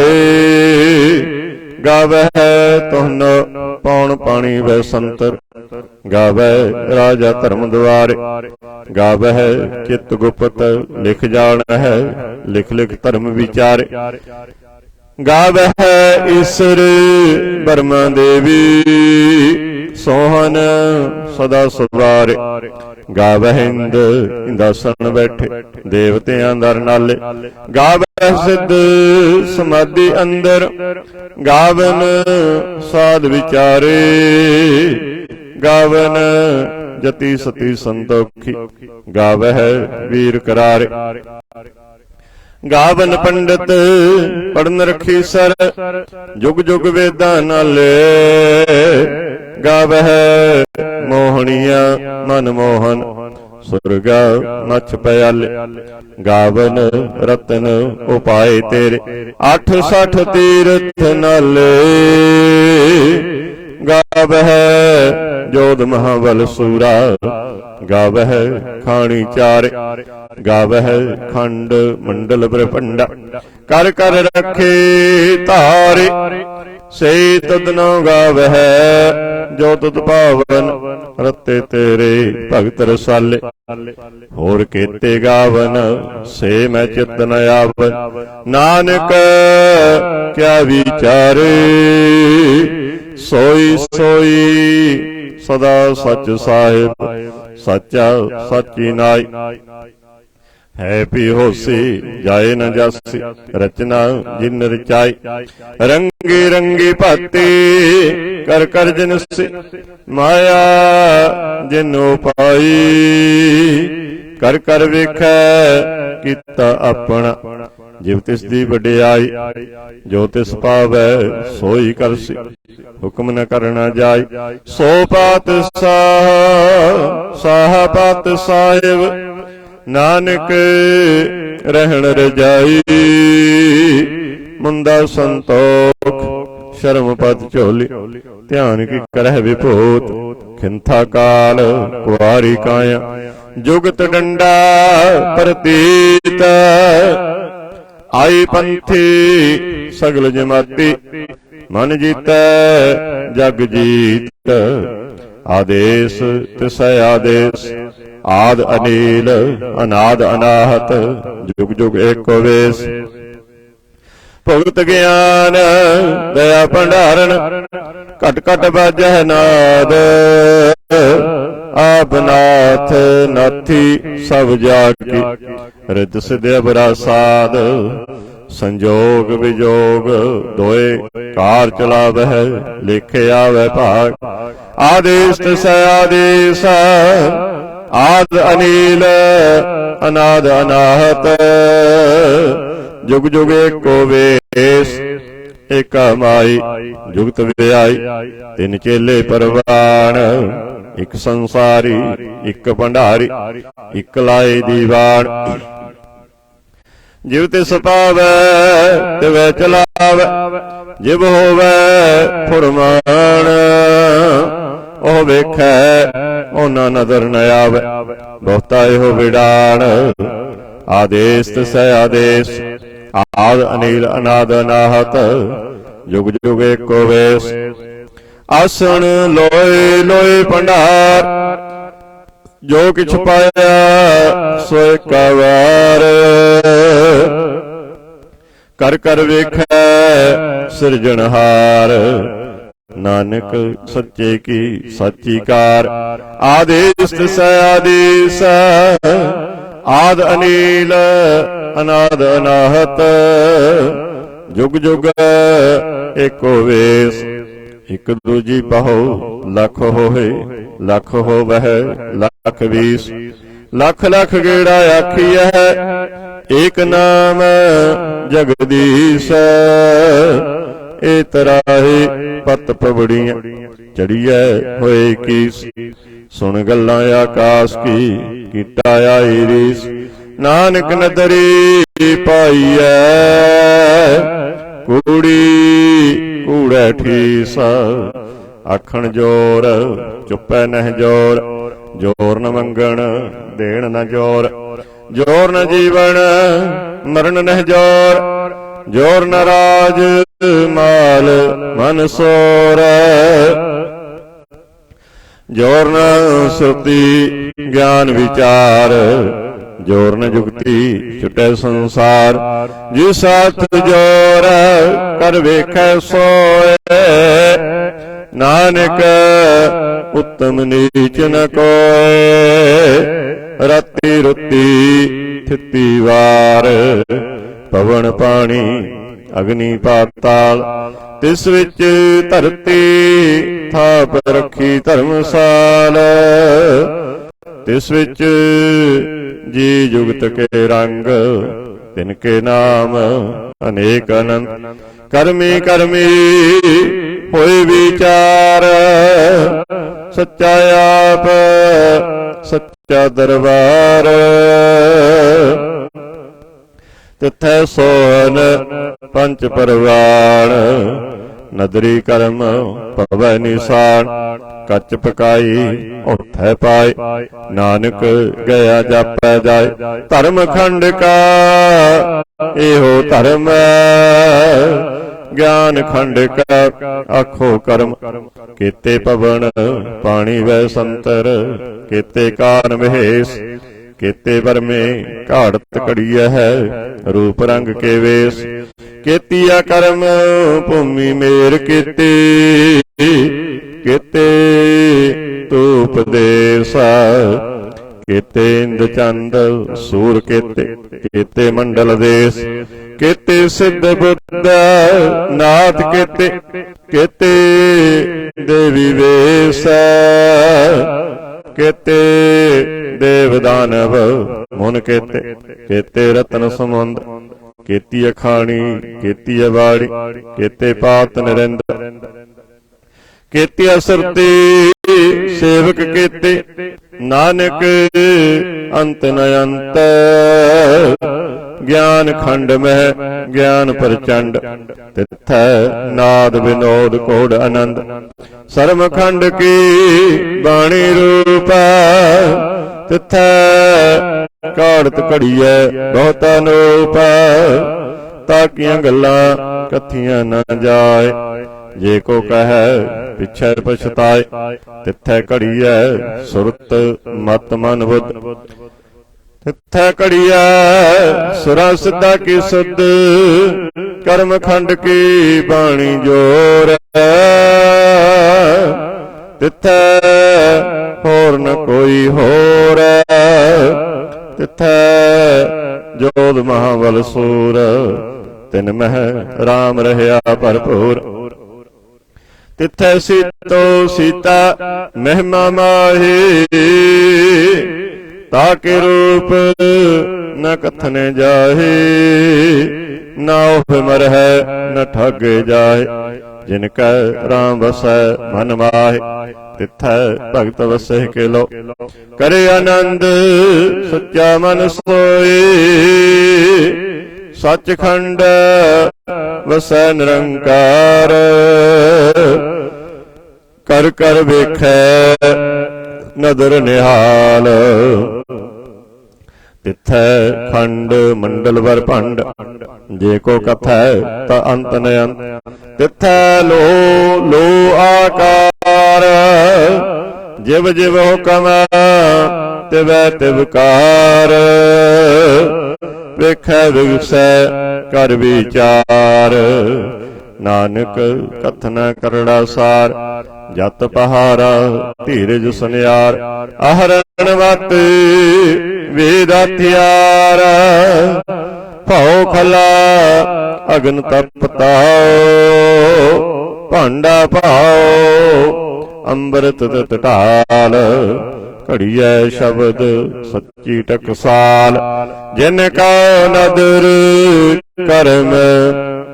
ਗਾਵਹਿ ਤੁਹਨ ਪੌਣ ਪਾਣੀ ਵੈ ਸੰਤਰ, ਗਾਵਹਿ ਰਾਜਾ ਧਰਮ ਦੁਆਰੇ। ਗਾਵਹਿ ਚਿਤ ਗੁਪਤ ਲਿਖ ਜਾਣਹਿ, ਲਿਖ ਲਿਖ ਧਰਮ ਵਿਚਾਰੇ। ਗਾਵਹਿ ਈਸਰ ਬਰਮਾ ਦੇਵੀ, ਸੋਹਨ ਸਦਾ ਸੁਵਾਰੇ। ਗਾਵਹਿ ਇੰਦ ਇੰਦਾਸਨ ਬੈਠੇ, ਦੇਵਤਿਆਂ ਦਰ ਨਾਲੇ। ਗਾਵਹਿ ਸਿੱਧ ਸਮਾਧੀ ਅੰਦਰ, ਗਾਵਨ ਸਾਧ ਵਿਚਾਰੇ। ਗਾਵਨ ਜਤੀ ਸਤੀ ਸੰਤੋਖੀ, ਗਾਵਹਿ ਵੀਰ ਕਰਾਰੇ। ਗਾਵਨ ਪੰਡਤ ਪੜਨ ਰਖੀ ਸਰ, ਜੁਗ ਜੁਗ ਵੇਦਾਂ ਨਾਲੇ। ਗਾਵਹਿ ਮੋਹਣੀਆਂ ਮਨ ਮੋਹਨ, ਸੁਰਗਾ ਮਛ ਪਿਆਲੇ। ਗਾਵਨ ਰਤਨ ਉਪਾਏ ਤੇਰੇ, 68 ਤੀਰਥ ਨਾਲੇ। ਗਾਵਹਿ ਜੋਧ ਮਹਾਬਲ ਸੂਰਾ, ਗਾਵਹਿ ਖਾਣੀ ਚਾਰੇ। ਗਾਵਹਿ ਖੰਡ ਮੰਡਲ ਬ੍ਰਹਮੰਡਾ, ਕਰ ਕਰ ਰੱਖੇ ਧਾਰੇ। ਸੇ ਤਦਨੋ ਗਾਵਹਿ ਜੋ ਤੁਧ ਭਾਵਨ, ਰਤੇ ਤੇਰੇ ਭਗਤ ਰਸਾਲੇ। ਹੋਰ ਕੇਤੇ ਗਾਵਨ ਸੇ ਮੈਂ ਚਿਤ ਨ ਆਵਨ, ਨਾਨਕ ਕਿਆ ਵਿਚਾਰੇ। ਸੋਈ ਸੋਈ ਸਦਾ ਸਚ ਸਾਹਿਬ, ਸਾਚਾ ਸਾਚੀ ਨਾਈ। ਹੈ ਪੀ ਹੋਸੀ ਜਾਏ ਨ ਜਾਸੀ, ਰਚਨਾ ਜਿਨ ਰਚਾਈ। ਰੰਗੀ ਰੰਗੀ ਭਾਤੀ ਕਰ ਕਰ ਜਿਨਸੀ, ਮਾਇਆ ਜਿਨੋ ਪਾਈ। ਕਰ ਕਰ ਵੇਖੈ ਕੀਤਾ ਆਪਣਾ, ਜਿਵ ਤਿਸ ਦੀ ਵਡਿਆਈ। ਜੋ ਤਿਸ ਪਾਵੈ ਸੋਈ ਕਰਸੀ, ਹੁਕਮ ਨ ਕਰਨਾ ਜਾਈ। ਸੋ ਪਾਤਸ਼ਾਹ ਸਾਹ ਪਾਤਸ਼ਾਹਿਬ, ਨਾਨਕ ਰਹਿਣ ਰਜਾਈ। ਮੁੰਦਾ ਸੰਤੋਖ ਸ਼ਰਮ ਪਦ ਝੋਲੀ, ਧਿਆਨ ਕੀ ਕਰਹਿ ਵਿਭੂਤ। ਖਿੰਥਾ ਕਾਲ ਕੁਆਰੀ ਕਾਇਆ, ਜੁਗਤ ਡੰਡਾ ਪ੍ਰਤੀਤ। ਆਈ ਪੰਥੀ ਸਗਲ ਜਮਾਤੀ, ਮਨ ਜੀਤੈ ਜਗ ਜੀਤ। ਆਦੇਸ ਤਿਸੈ ਆਦੇਸ, ਆਦ ਅਨੀਲ ਅਨਾਦ ਅਨਾਹਤ। ਜੁਗ ਜੁਗ ਏਕੋ ਵੇਸ, ਭੁਗਤ ਗਿਆਨ ਦਇਆ ਭੰਡਾਰਨ। ਘਟ ਘਟ ਬਾਜਹਿ ਨਾਦ, ਆਪ ਨਾਥ ਨਾਥੀ ਸਭ ਜਾਗੀ। ਰਿਦ ਸਿਧ ਅਬਰਾ ਸਾਧ, ਸੰਜੋਗ ਵਿਜੋਗ ਦੋਏ ਕਾਰ ਚਲਾਵਹਿ। ਲਿਖੇ ਆਵੈ ਭਾਗ, ਆਦੇਸ ਤਿਸੈ ਆਦੇਸ। ਆਦ ਅਨੀਲ ਅਨਾਦ ਅਨਾਹਤ, ਜੁਗ ਜੁਗ ਏਕੋ ਵੇਸ। ਏਕਾ ਮਾਈ ਜੁਗਤ ਵਿਆਈ, ਤਿੰਨ ਚੇਲੇ ਪਰਵਾਨ। ਇਕ ਸੰਸਾਰੀ ਇਕ ਭੰਡਾਰੀ, ਇਕ ਲਾਏ ਦੀਵਾਨ। ਜਿਵ ਤਿਸ ਪਾਵੈ ਤਿਵੈ ਚਲਾਵੈ, ਜਿਵ ਹੋਵੈ ਫੁਰਮਾਨ। ਉਹ ਵੇਖੈ ਉਹਨਾਂ ਨਦਰ ਨ ਆਵੈ, ਬਹੁਤਾ ਇਹੋ ਵਿਡਾਣ। ਆਦੇਸ ਤਿਸੈ ਆਦੇਸ, ਆਦ ਅਨੀਲ ਅਨਾਦ ਅਨਾਹਤ। ਜੁਗ ਜੁਗ ਏਕੋ ਵੇਸ। ਆਸਣ ਲੋਏ ਲੋਏ ਭੰਡਾਰ, ਜੋ ਕਿਛ ਪਾਇਆ ਸੋ ਏਕਾ ਵਾਰ। ਕਰ ਕਰ ਵੇਖੈ ਸਿਰਜਣਹਾਰ, ਨਾਨਕ ਸੱਚੇ ਕੀ ਸਾਚੀ ਕਾਰ। ਆਦੇਸ ਤਿਸੈ ਆਦੇਸ, ਆਦ ਅਨੀਲ ਅਨਾਦ ਅਨਾਹਤ। ਜੁਗ ਜੁਗ ਏਕੋ ਵੇਸ। ਇੱਕ ਦੂਜੀ ਪਹੋ ਲੱਖ ਹੋਏ, ਲੱਖ ਹੋਵਹਿ ਲੱਖ ਵੀਸ। ਲੱਖ ਲੱਖ ਗੇੜਾ ਆਖੀਐ, ਏਕ ਨਾਮ ਜਗਦੀਸ਼। ਏ ਤਰਾਹੇ ਪਤ ਪਵੜੀਆਂ, ਚੜੀਐ ਹੋਏ ਕੀਸ। ਸੁਣ ਗੱਲਾਂ ਆਕਾਸ਼ ਕੀ, ਕੀਤਾ ਆਈ ਰੀਸ। ਨਾਨਕ ਨਦਰੀ ਪਾਈਐ, ਕੂੜੀ ਕੂੜੈ ਠੀਸ। ਆਖਣ ਜੋਰ, ਚੁੱਪੈ ਨਹਿ ਜੋਰ। ਜੋਰ ਨ ਮੰਗਣ, ਦੇਣ ਨ ਜੋਰ। ਜੋਰ ਨ ਜੀਵਨ, ਮਰਨ ਨਹਿ ਜੋਰ। ਜੋਰ ਨ ਰਾਜ, ਮਾਲ ਮਨ ਸੋਰ। ਜੋਰ ਨ ਸੁਰਤੀ, ਗਿਆਨ ਵਿਚਾਰ। ਜੋਰ ਨ ਜੁਗਤੀ, ਛੁਟੈ ਸੰਸਾਰ। ਜਿਸ ਹੱਥ ਜੋਰ, ਕਰ ਵੇਖੈ ਸੋਏ। ਨਾਨਕ ਉੱਤਮ ਨੀਚ ਨ ਕੋਇ। ਰਾਤੀ ਰੁੱਤੀ ਥਿੱਤੀ ਵਾਰ। ਪਵਨ ਪਾਣੀ, ਅਗਨੀ ਪਾਤਾਲ। ਤਿਸ ਵਿੱਚ ਧਰਤੀ, ਥਾਪ ਰੱਖੀ ਧਰਮਸਾਲ। ਤਿਸ ਵਿੱਚ ਜੀ ਜੁਗਤ ਕੇ ਰੰਗ, ਤਿਨ ਕੇ ਨਾਮ ਅਨੇਕ ਅਨੰਤ। ਕਰਮੀ ਕਰਮੀ ਹੋਏ ਵਿਚਾਰ। ਸੱਚਾ ਆਪ, ਸੱਚਾ ਦਰਬਾਰ। ਤਿਥੈ ਸੋਹਨ ਪੰਚ ਪਰਵਾਣ। ਨਦਰੀ ਕਰਮ ਭਵੈ ਨਿਸਾਨ। ਕੱਚ ਪਕਾਈ ਉਠੈ ਪਾਏ, ਨਾਨਕ ਗਿਆ ਜਾਪੈ ਜਾਏ। ਧਰਮ ਖੰਡ ਕਾ ਇਹੋ ਧਰਮ, ਗਿਆਨ ਖੰਡ ਕਾ ਆਖੋ ਕਰਮ। ਕੀਤੇ ਪਵਨ ਪਾਣੀ ਵੈ ਸੰਤਰ, ਕੀਤੇ ਕਾਨ ਮਹੇਸ਼। ਕੀਤੇ ਵਰਮੇ ਘਾੜਤ ਘੜੀਐ ਹੈ, ਰੂਪ ਰੰਗ ਕੇ ਵੇਸ। ਕੀਤੀਆ ਕਰਮ ਭੂਮੀ ਮੇਰ ਕੀਤੀ। ਕੀਤੇ ਧੂਪ ਦੇਸ। ਕੀਤੇ ਇੰਦ ਚੰਦ ਸੂਰ ਕੀਤੇ। ਕੀਤੇ ਮੰਡਲ ਦੇਸ। ਕੀਤੇ ਸਿੱਧ ਬੁੱਧ ਨਾਥ ਕੀਤੇ। ਕੀਤੇ ਦੇਵੀ ਵੇਸ। ਕੀਤੇ ਦੇਵ ਦਾਨਵ ਮੁਨ ਕੀਤੇ। ਕੀਤੇ ਰਤਨ ਸਮੁੰਦ। ਕੀਤੀ ਅਖਾਣੀ, ਕੀਤੀ ਅਵਾੜੀ। ਕੀਤੇ ਪਾਤ ਨਰਿੰਦ। ਕੀਤੇ ਅਸਰਤੀ ਸੇਵਕ ਕੀਤੇ। ਨਾਨਕ ਅੰਤ ਨ ਅੰਤ। ਗਿਆਨ ਖੰਡ ਮਹਿ, ਗਿਆਨ ਪ੍ਰਚੰਡ। ਤਿਥੈ ਨਾਦ ਵਿਨੋਦ ਕੋੜ ਆਨੰਦ। ਸਰਮ ਖੰਡ ਕੀ ਬਾਣੀ ਰੂਪ। ਤਿਥੈ ਘਾੜਤ ਘੜੀਐ ਬਹੁਤਾ ਨੂਪ। ਤਾਕੀਆਂ ਗੱਲਾਂ ਕਥੀਆਂ ਨਾ ਜਾਏ। ਜੇ ਕੋ ਕਹੈ ਪਿਛੈ ਪਛਤਾਏ। ਤਿਥੈ ਘੜੀਐ ਸੁਰਤ ਮਤ ਮਨ ਬੁੱਧ। ਤਿਥੈ ਘੜੀਐ ਸੁਰਾ ਸਿੱਧਾ ਕੀ ਸੁਧ। ਕਰਮ ਖੰਡ ਕੀ ਬਾਣੀ ਜੋਰ। ਤਿਥੈ ਹੋਰ ਨ ਕੋਈ ਹੋਰ। ਤਿਥੈ ਜੋਧ ਮਹਾਬਲ ਸੂਰ। ਤਿਨ ਮਹਿ ਰਾਮ ਰਹਿਆ ਭਰਪੂਰ। ਤਿਥੈ ਸੀਤੋ ਸੀਤਾ ਮਹਿਮਾ ਮਾਹੀ। ਤਾਕੇ ਰੂਪ ਨ ਕਥਨੇ ਜਾਹੇ। ਨਾ ਉਹ ਮਰਹਿ ਨ ਠਾਗੇ ਜਾਏ। ਜਿਨ ਕੈ ਰਾਮ ਵਸੈ ਮਨ ਮਾਹੇ। ਤਿਥੈ ਭਗਤ ਵਸੈ ਕੇ ਲੋ। ਕਰੇ ਆਨੰਦ ਸੱਚਾ ਮਨ ਸੋਏ। ਸੱਚਖੰਡ ਵਸੈ ਨਿਰੰਕਾਰ। ਕਰ ਕਰ ਵੇਖੈ ਨਦਰ ਨਿਹਾਲ। ਤਿਥੈ ਖੰਡ ਮੰਡਲ ਵਰ ਭੰਡ। ਜੇ ਕੋ ਕਥੈ ਤਾ ਅੰਤ ਨ ਅੰਤ। ਤਿਥੈ ਲੋ ਲੋ ਆਕਾਰ। ਜਿਵ ਜਿਵ ਹੁਕਮ ਤਿਵੈ ਤਿਵਕਾਰ। ਵੇਖੈ ਵਿਗਸੈ ਕਰ ਵਿਚਾਰ। ਨਾਨਕ ਕਥਨਾ ਕਰੜਾ ਸਾਰ। ਜਤ ਪਹਾਰਾ ਧੀਰਜ ਸੁਨਿਆਰ। ਆਹਰਣ ਵਤ ਵੇਦ ਹਥਿਆਰ। ਭਉ ਖਲਾ ਅਗਨ ਤਪ ਤਾਉ। ਭੰਡ ਠੰਡਾ ਭਾਉ ਅੰਮ੍ਰਿਤ ਦਤ ਢਾਲ ਘੜੀਐ ਸ਼ਬਦ ਸੱਚੀ ਟਕਸਾਲ ਜਿਨ ਕਾ ਨਦਰ ਕਰਮ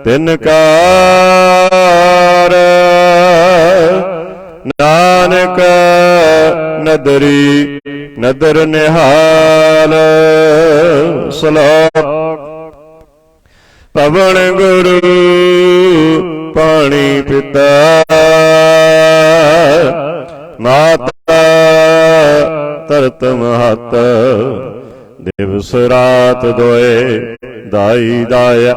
ਤਿਨ ਕਾਰ ਨਾਨਕ ਨਦਰੀ ਨਦਰ ਨਿਹਾਲ ਸਲੋਕ ਪਵਨ ਗੁਰੂ ਪਾਣੀ ਪਿਤਾ ਮਾਤਾ ਧਰਤ ਮਹਤ ਦਿਵਸ ਰਾਤ ਦੋਏ ਦਾਈ ਦਾਇਆ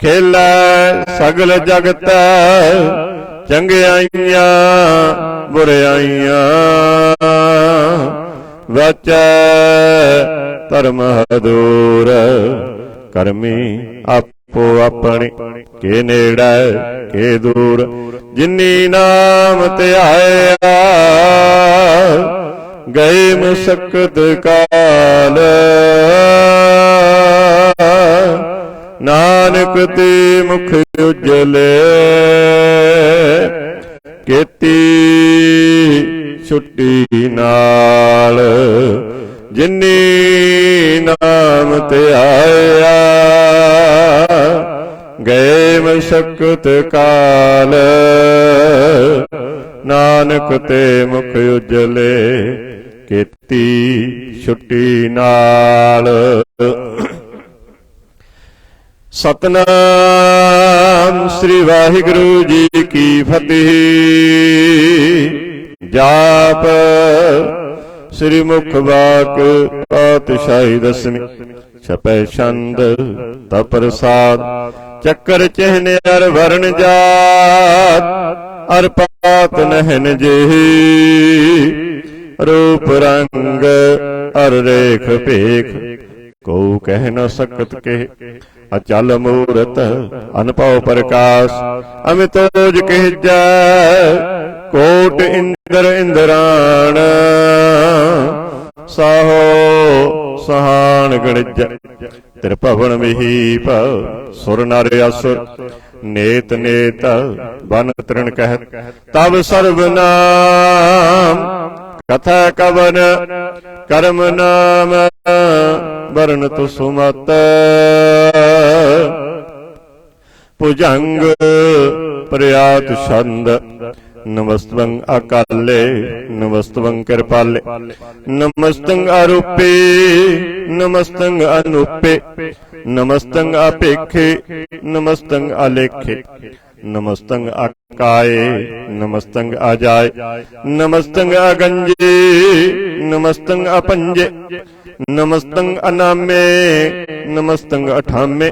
ਖੇਲੈ ਸਗਲ ਜਗਤ ਚੰਗਿਆਈਆਂ ਬੁਰਿਆਈਆਂ ਵਚੈ ਧਰਮ ਹਦੂਰ ਕਰਮੀ ਆਪੋ ਆਪਣੀ ਕੇ ਨੇੜੇ ਕੇ ਦੂਰ ਜਿਨੀ ਨਾਮ ਧਿਆਇਆ ਗਏ ਮੁਸਕਤ ਕਾਲ ਨਾਨਕ ਤੇ ਮੁਖ ਉਜਲੇ ਕੀਤੀ ਛੁੱਟੀ ਨਾਲ ਜਿਨੀ ਨਾਮ ਧਿਆਇਆ ਗਏ ਮੁਸਕਤ ਕਾਲ ਨਾਨਕ ਤੇ ਮੁਖ ਉਜਲੇ ਕੀਤੀ ਛੁੱਟੀ ਨਾਲ। ਸਤਨਾਮ ਸ੍ਰੀ ਵਾਹਿਗੁਰੂ ਜੀ ਕੀ ਫਤਿਹ। ਜਾਪ ਸ੍ਰੀ ਮੁਖ ਵਾਕ ਪਾਤਸ਼ਾਹੀ ਦਸਵੀਂ ਛਪੈ ਛੰਦ ਤਾ ਪ੍ਰਸਾਦ ਚੱਕਰ ਚਿਹਨ ਅਰ ਵਰਨ ਜਾਤ ਅਰ ਪਾਤ ਨਹਿਨ ਜਿਹੀ ਰੂਪ ਰੰਗ ਅਰ ਰੇਖ ਭੇਖ ਕੋ ਕਹਿ ਨ ਸਕਤ ਕਹਿ ਅਚਲ ਮੂਰਤ ਅਨਭਉ ਪ੍ਰਕਾਸ਼ ਅਮਿਤੋਜ ਕਹਿਜੈ ਕੋਟ ਇੰਦਰ ਇੰਦਰਾਣ ਸਾਹੋ ਸਹਾਨ ਗਣਿਜ ਤ੍ਰਿਭਵਨ ਵਿਹੀਪ ਸੁਰ ਨਰ ਅਸੁਰ ਨੇਤ ਨੇਤ ਬਨ ਤ੍ਰਿਣ ਕਹਿਤ ਤਬ ਸਰਬ ਨਾਮ ਕਥਾ ਕਵਨ ਕਰਮ ਨਾਮ ਵਰਨਤ ਸੁਮਤ ਭੁਜੰਗ ਪ੍ਰਿਆਤ ਛੰਦ ਨਮਸਤੰ ਅਕਾਲੇ ਨਮਸਤੰ ਕਿਰਪਾਲੇ ਨਮਸਤੰ ਅਰੂਪੇ ਨਮਸਤੰ ਅਨੂਪੇ ਨਮਸਤੰ ਅਪੇਖੇ ਨਮਸਤੰ ਅਲੇਖੇ ਨਮਸਤੰ ਅਕਾਏ ਨਮਸਤੰ ਅਜਾਏ ਨਮਸਤੰ ਅਗੰਜੇ ਨਮਸਤੰ ਅਪੰਜੇ ਨਮਸਤੰ ਅਨਾਮੇ ਨਮਸਤੰ ਅਠਾਮੇ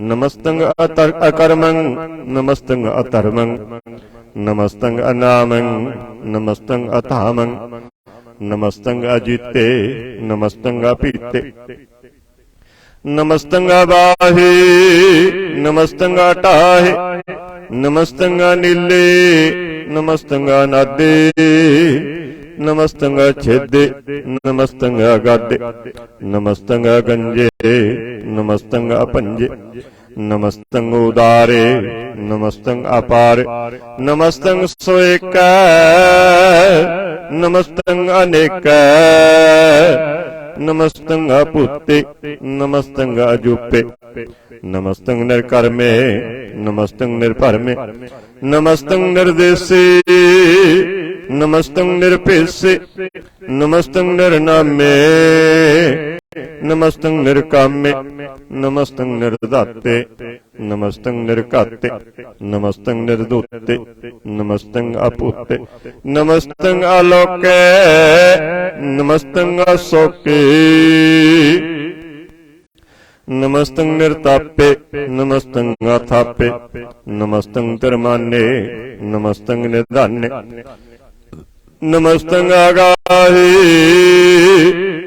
ਨਮਸਤੰ ਅਕਰਮੰ ਨਮਸਤੰ ਅਧਰਮੰ ਨਮਸਤੰ ਅਨਾਮੰ ਨਮਸਤੰ ਅਧਾਮੰ ਨਮਸਤੰ ਅਜੀਤੇ ਨਮਸਤੰ ਅਪੀਤੇ ਨਮਸਤੰ ਅਬਾਹੇ ਨਮਸਤੰ ਅਟਾਹੇ ਨਮਸਤੰ ਅਨੀਲੇ ਨਮਸਤੰ ਅਨਾਦੇ ਨਮਸਤੰ ਅਛੇਦੇ ਨਮਸਤੰ ਅਗਾਦੇ ਨਮਸਤੰ ਅਗੰਜੇ ਨਮਸਤੰ ਅਪੰਜੇ ਨਮਸਤੰ ਉਦਾਰੇ ਨਮਸਤੰ ਅਪਾਰੇ ਨਮਸਤੰ ਸੋਏਕੈ ਨਮਸਤੰ ਅਨੇਕੈ ਨਮਸਤੰ ਅਪੁੱਤੇ ਨਮਸਤੰ ਅਜੂਪੇ ਨਮਸਤੰ ਨਿਰਕਰਮੇ ਨਮਸਤੰ ਨਿਰਭਰਮੇ ਨਮਸਤੰ ਨਿਰਦੇਸੇ ਨਮਸਤੰ ਨਿਰਭੇਸੇ ਨਮਸਤੰ ਨਿਰਨਾਮੇ ਨਮਸਤੰ ਨਿਰਕਾਮੇ ਨਮਸਤੰ ਨਿਰਦਾਤੇ ਨਮਸਤੰ ਨਿਰਘਾਤੇ ਨਮਸਤੰ ਨਿਰਦੂਤੇ ਨਮਸਤੰ ਅਪੂਤੇ ਨਮਸਤੰ ਆਲੋਕੇ ਨਮਸਤੰ ਅਸੋਕੇ ਨਮਸਤੰ ਨਿਰਤਾਪੇ ਨਮਸਤੰ ਆਥਾਪੇ ਨਮਸਤੰ ਧਰਮਾਨੇ ਨਮਸਤੰ ਨਿਧਾਨੇ ਨਮਸਤੰ ਆਗਾਹੀ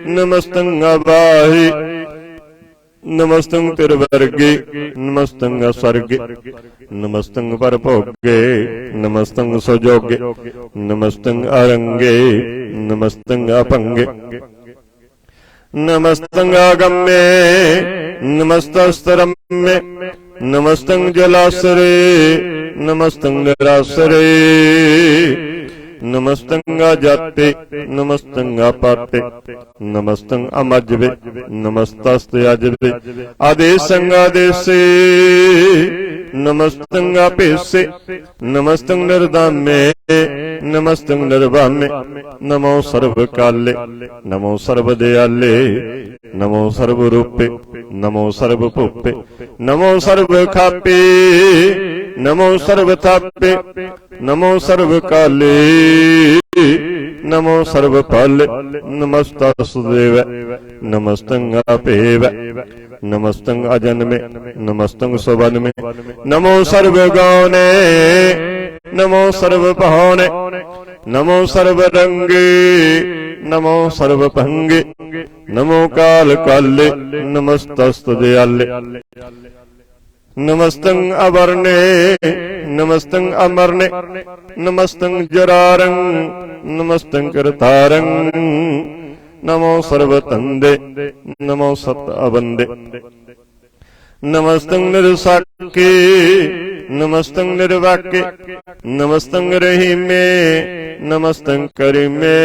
ਨਮਸਤੰ ਅਬਾਹੀ ਨਮਸਤੰ ਤਿਰਵਰਗੇ ਨਮਸਤੰ ਅਸਰਗੇ ਨਮਸਤੰ ਪਰਭੋਗੇ ਨਮਸਤੰ ਸੁਜੋਗੇ ਨਮਸਤੰ ਅਰੰਗੇ ਨਮਸਤੰ ਅਪੰਗੇ ਨਮਸਤੰ ਆਗੰਮੇ ਨਮਸਤਸਤਰਮੇ ਨਮਸਤੰ ਜਲਾਸਰੇ नमस्तं निरासरे नमस्तं अजाते नमस्तं अपाते नमस्तं अमज्जवे नमस्तस्ते अजवे आदेशं आदेशे नमस्तं अपेसे नमस्तं निर्दामे नमस्तं निर्वामे नमो सर्वकाले नमो सर्वदयाले नमो सर्वरूपे नमो सर्वभूपे नमो सर्वखापे नमो सर्वथापे नमो सर्वकाले नमो सर्वपाले नमस्तस्देव नमस्तं अपेव नमस्तं अजन्मे नमस्तं सुवन्मे नमो सर्वगौने नमो सर्वपौने नमो सर्वरंगे नमो सर्वभंगे नमो काल काले नमस्तस्दयाले नमस्तं अवर्णे नमस्तं अमरणे नमस्तं जरारं नमस्तं करतारं नमो सर्वतंदे नमो सत अवंदे नमस्तं निरसाके नमस्तं निर्वाके नमस्तं रहीमे नमस्तं करीमे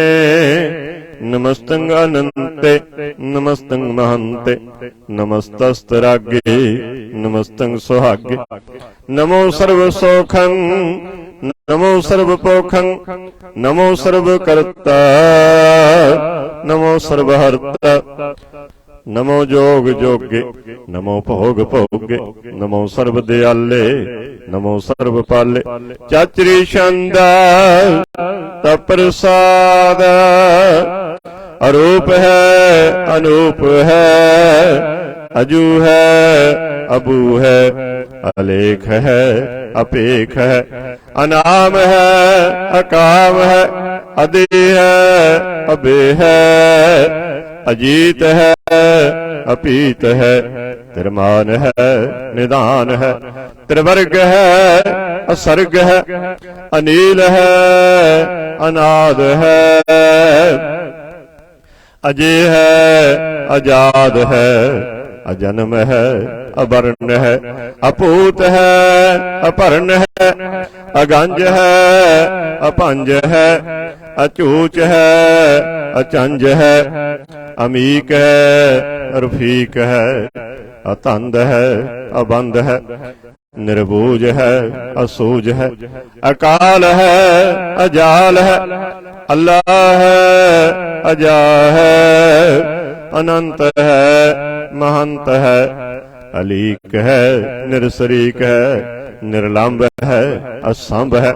नमस्तं अनंते नमस्तं महंते नमस्तस्तरागे नमस्तं सुहागे नमो सर्वसौखं नमो सर्वपोखं नमो सर्वकर्ता नमो सर्वहर्ता नमो जोग जोगे नमो भोग भोगे नमो सर्वदयाले नमो सर्वपाले चाचरी छंदा तप्रसाद अरूप है अनूप है अजू है अबू है अलेख है अपेख है अनाम है अकाम है अदे है अबे है अजीत है अपीत है त्रिमान है निदान है त्रिवर्ग है असर्ग है अनील है अनाद है अजय है अजाद है अजन्म है अवर्ण है अपूत है अपर्ण है अगंज है अपंज है अचूच है अचंज है अमीक है रफीक है अतंद है अबंद है निर्बूज है असूज है अकाल है अजाल है अल्लाह है अजा है अनंत है महंत है अलीक है निरशरीक है निर्लंब है असंभ है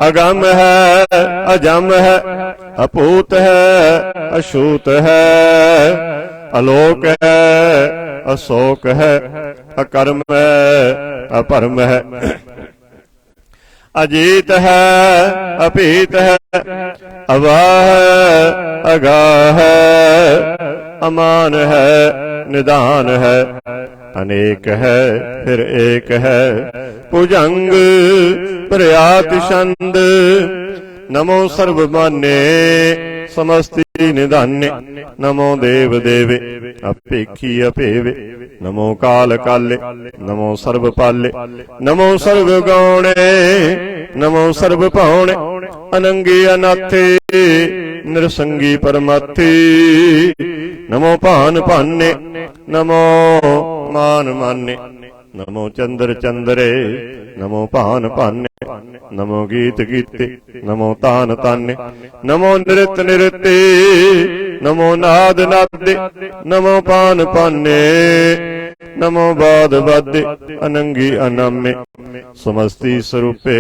अगम है अजम है अपूत है अछूत है अलोक है अशोक है अकर्म है अपरम है अजीत है अपीत है अवाह है अगाह है अमान है निदान है अनेक है फिर एक है भुजंग प्रयाति छंद नमो सर्वमान्य समस्ति निधान्य नमो देव देवे अपेखी अपेवे नमो काल काले नमो सर्वपाले नमो सर्वगौणे नमो सर्वपौणे अनंगी अनाथे निरसंगी परमार्थी नमो पान पाने नमो मान माने नमो चंद्र चंद्रे नमो पान पाने नमो गीत गीते नमो तान ताने नमो नृत्य नृत्य नमो नाद नादे नमो पान पाने नमो बाद बादे अनंगी अनामे समस्ति स्वरूपे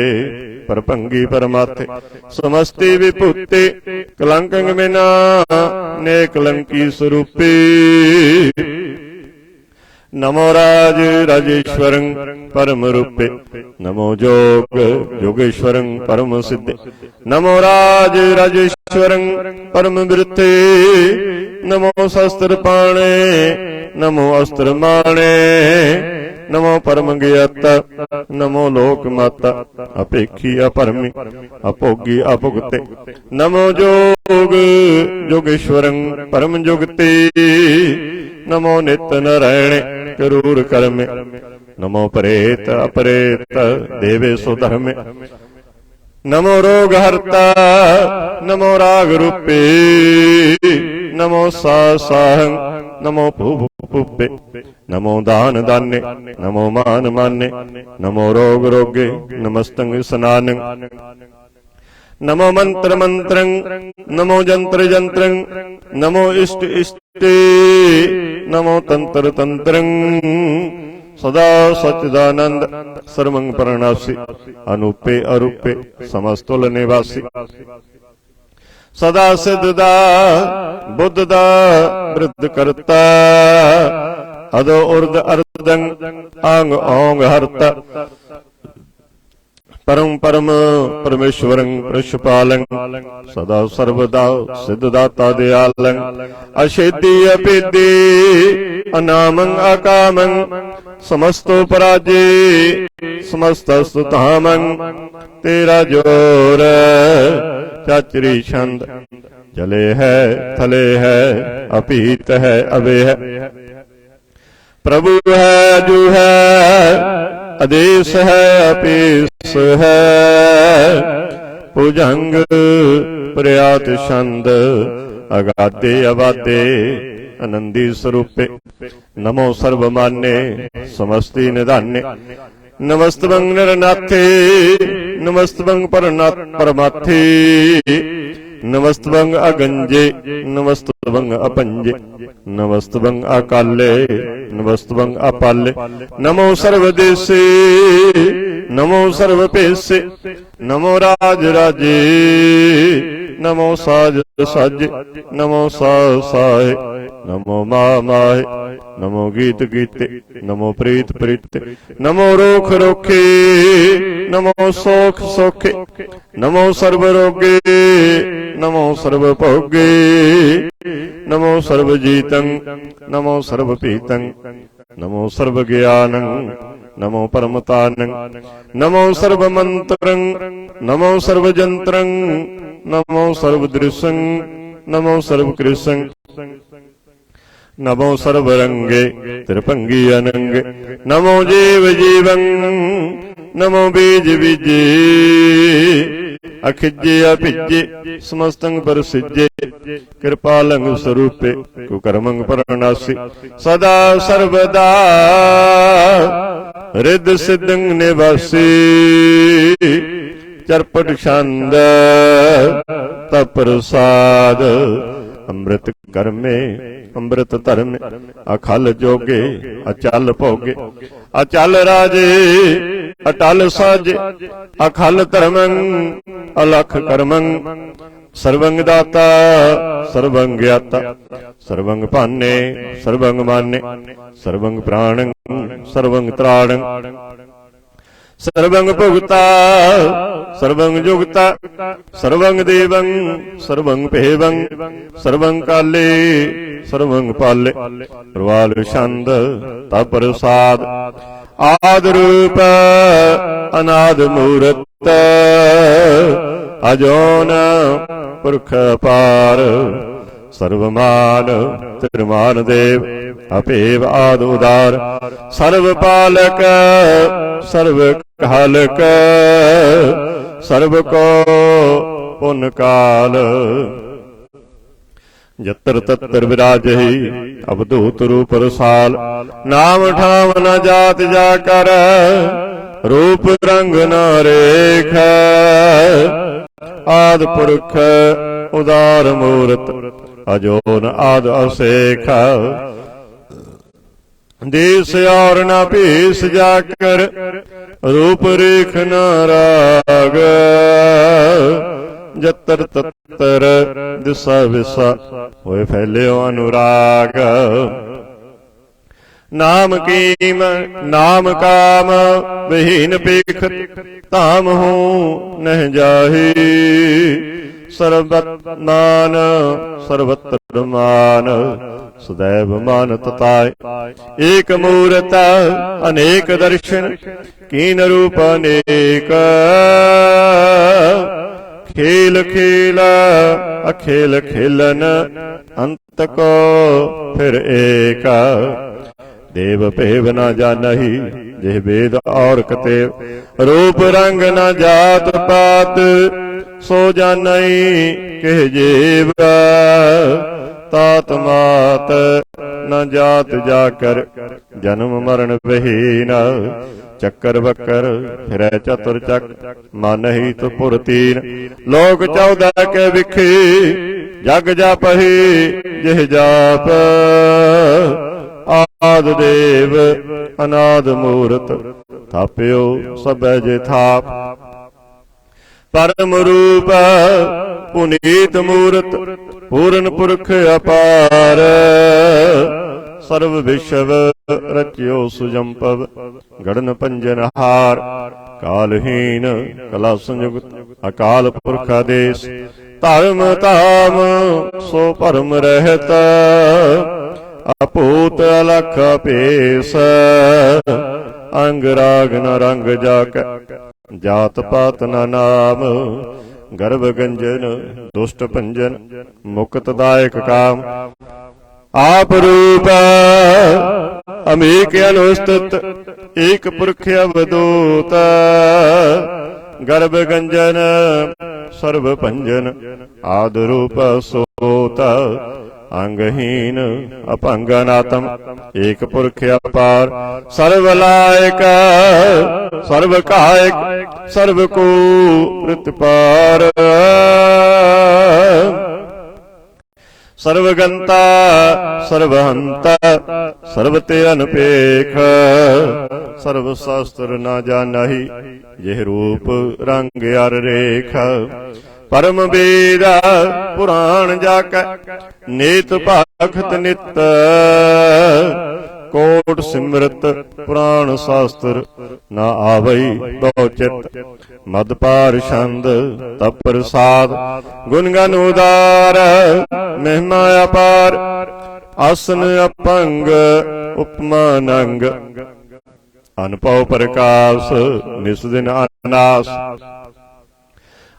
परपंगी परमात्थे समस्ति विभूते कलंकंग में ना ने कलंकी स्वरूपे नमो राज राजेश्वरं परम रूपे नमो जोग योगेश्वरं परम सिद्धे नमो राज राजेश्वरं परम वृत्ते नमो शस्त्र पाणे नमो अस्त्र माणे नमो परम ज्ञाता नमो लोक माता अपेखी अपरमी अपोगी अपुगते नमो जोग योगेश्वरं परम जुगते नमो नित्य नारायण करूर कर्मे नमो परेत अपरेत देवेशु धर्मे नमो रोग हरता नमो राग रूपे नमो साहं नमो भूभुपे नमो दान दाने नमो मान माने नमो रोग रोगे नमस्तंग स्नानं नमो मंत्र मंत्रं नमो जंत्र जंत्रं नमो इष्ट इष्टे नमो तंत्र तंत्रं सदा सच्चिदानंद सर्वं परनासी अनुपे अरूपे समस्तुल निवासी सदा सिद्धदा बुद्धदा वृद्ध करता अदो उर्द अर्दं आंग ओंग हरता परम परम परमेश्वरं प्रशुपालं सदा सर्वदा सिद्धदाता दयालं अशेति अपेदि अनामं अकामं समस्तो पराजे समस्तस्तु धामं तेरा जोर चाचरी छंद जले है थले है अपीत है अबे है प्रभु है जो है आदेश है अपेस है भुजंग प्रयात छंद अगाधे अबाधे आनंदी स्वरूपे नमो सर्वमान्य समस्ति निधान्य नमस्तवं नरनाथे नमस्तवं परमाथे नमस्तवं अगंजे नमस्तवं अपंजे नमस्तवं अकाले नमस्तवं अपाले नमो सर्वदेशे नमो सर्वपेशे नमो राज राजे नमो साज साजे नमो साहे नमो माहे नमो गीत गीते नमो प्रीत प्रीते नमो रोख रोखे नमो सोख सोखे नमो सर्व रोगे नमो सर्व भोगे नमो सर्वजीतं नमो सर्वपीतं नमो सर्वज्ञानं नमो परमतानं नमो सर्वमन्त्रं नमो सर्वजन्त्रं नमो सर्वदृशं नमो सर्वकृशं नमो सर्वरंगे त्रिपंगी अनंगे नमो जीव जीवं नमो बीज बीजे अखिजे अभिजे समस्तंग परसिजे कृपालंग स्वरूपे कुकर्मंग परनासी सदा सर्वदा रिद सिद्धंग निवासी चरपट छंद तप्रसाद अमृत कर्मे अमृत धर्म अखल जोगे अचल भोगे अचल राजे अटल साजे अखल धर्मं अलख कर्मं सर्वं दाता सर्वं ज्ञाता सर्वं पाने सर्वं माने सर्वं प्राणं सर्वं त्राणं सर्वं भुगता सर्वं जुगता सर्वं देवं सर्वं पेवं सर्वं काले सर्वं पाले प्रवाल छंद तप्रसाद आद रूप अनाद मूरत अजोन पुरख पार सर्वमान त्रिमान देव अपेव आद उदार सर्व पालक सर्व कालक सर्व को पुन काल जत्र तत्र विराजहि अवधूत रूप रसाल नाम ठाम न जात जाकर रूप रंग न रेख आद पुरख उदार मूरत अजोन आद असेख देश और न पेश जाकर रूप रेख न राग जतर ततर दिशा विशा होए फैल्यो अनुराग नाम कीम नाम काम विहीन पेख ताम हूँ नह जाही सर्वत मान सर्वत्र मान सदैव मान तताय एक मूर्त अनेक दर्शन कीन रूप अनेक खेल खेला अखेल खेलन अंत को फिर एक देव पेव न जानहि जिह वेद और कतेव। रूप रंग न जात पात सो जानई किह जीव। तात मात न जात जाकर जन्म मरण विहीन। चक्कर बक्कर फिरै चतुर चक मानही तो पुर तीन। लोक 14 के विखी जग जापही जिह जाप। आद देव अनाद मूरत थाप्यो सबे जे थाप। परम रूप पुनीत मूरत पूर्ण पुरख अपार। सर्व विश्व रच्यो सुजम्पव गणन पंजन हार। कालहीन कला संयुक्त अकाल पुरख आदेश। धर्म ताम सो परम रहत अपूत अलख पेश। अंग राग न रंग जाक जात पात न नाम। गर्भ गंजन दुष्ट भंजन मुक्त दायक काम। आप रूप अमीक अनुस्थित एक पुरख अवधूत। गर्भ गंजन सर्व भंजन आद रूप सोत। अंगहीन अपंगनातम एक पुरख अपार। सर्वलायक सर्व कायक सर्व को प्रतिपार। सर्वगंता सर्वहंता सर्वते अनपेख। सर्व शास्त्र न जानहि यह रूप रंग अर रेख। परम वेद पुराण जाक नेत भाखत नित। कोट सिमरत पुराण शास्त्र न आवई बहुचित। मदपार छंद तप प्रसाद गुणगन उदार। महिमा अपार आसन अपंग उपमा नंग। अनपव प्रकाश निस दिन अनास।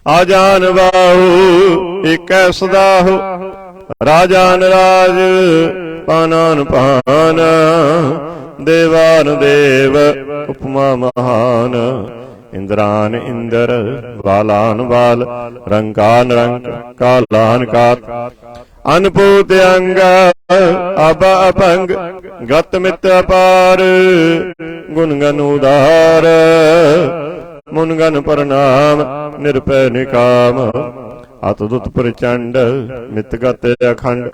आजान बाहु एक सदाहु। राजान राज पानान पान। देवान देव उपमा महान। इंद्रान इंद्र बालान बाल। रंकान रंक कालान कात। अनपूत अंग अब अपंग गत मित अपार। गुणगन उदार मुनगन प्रणाम निरपै निकाम। अतदुत प्रचंड मितगत अखंड।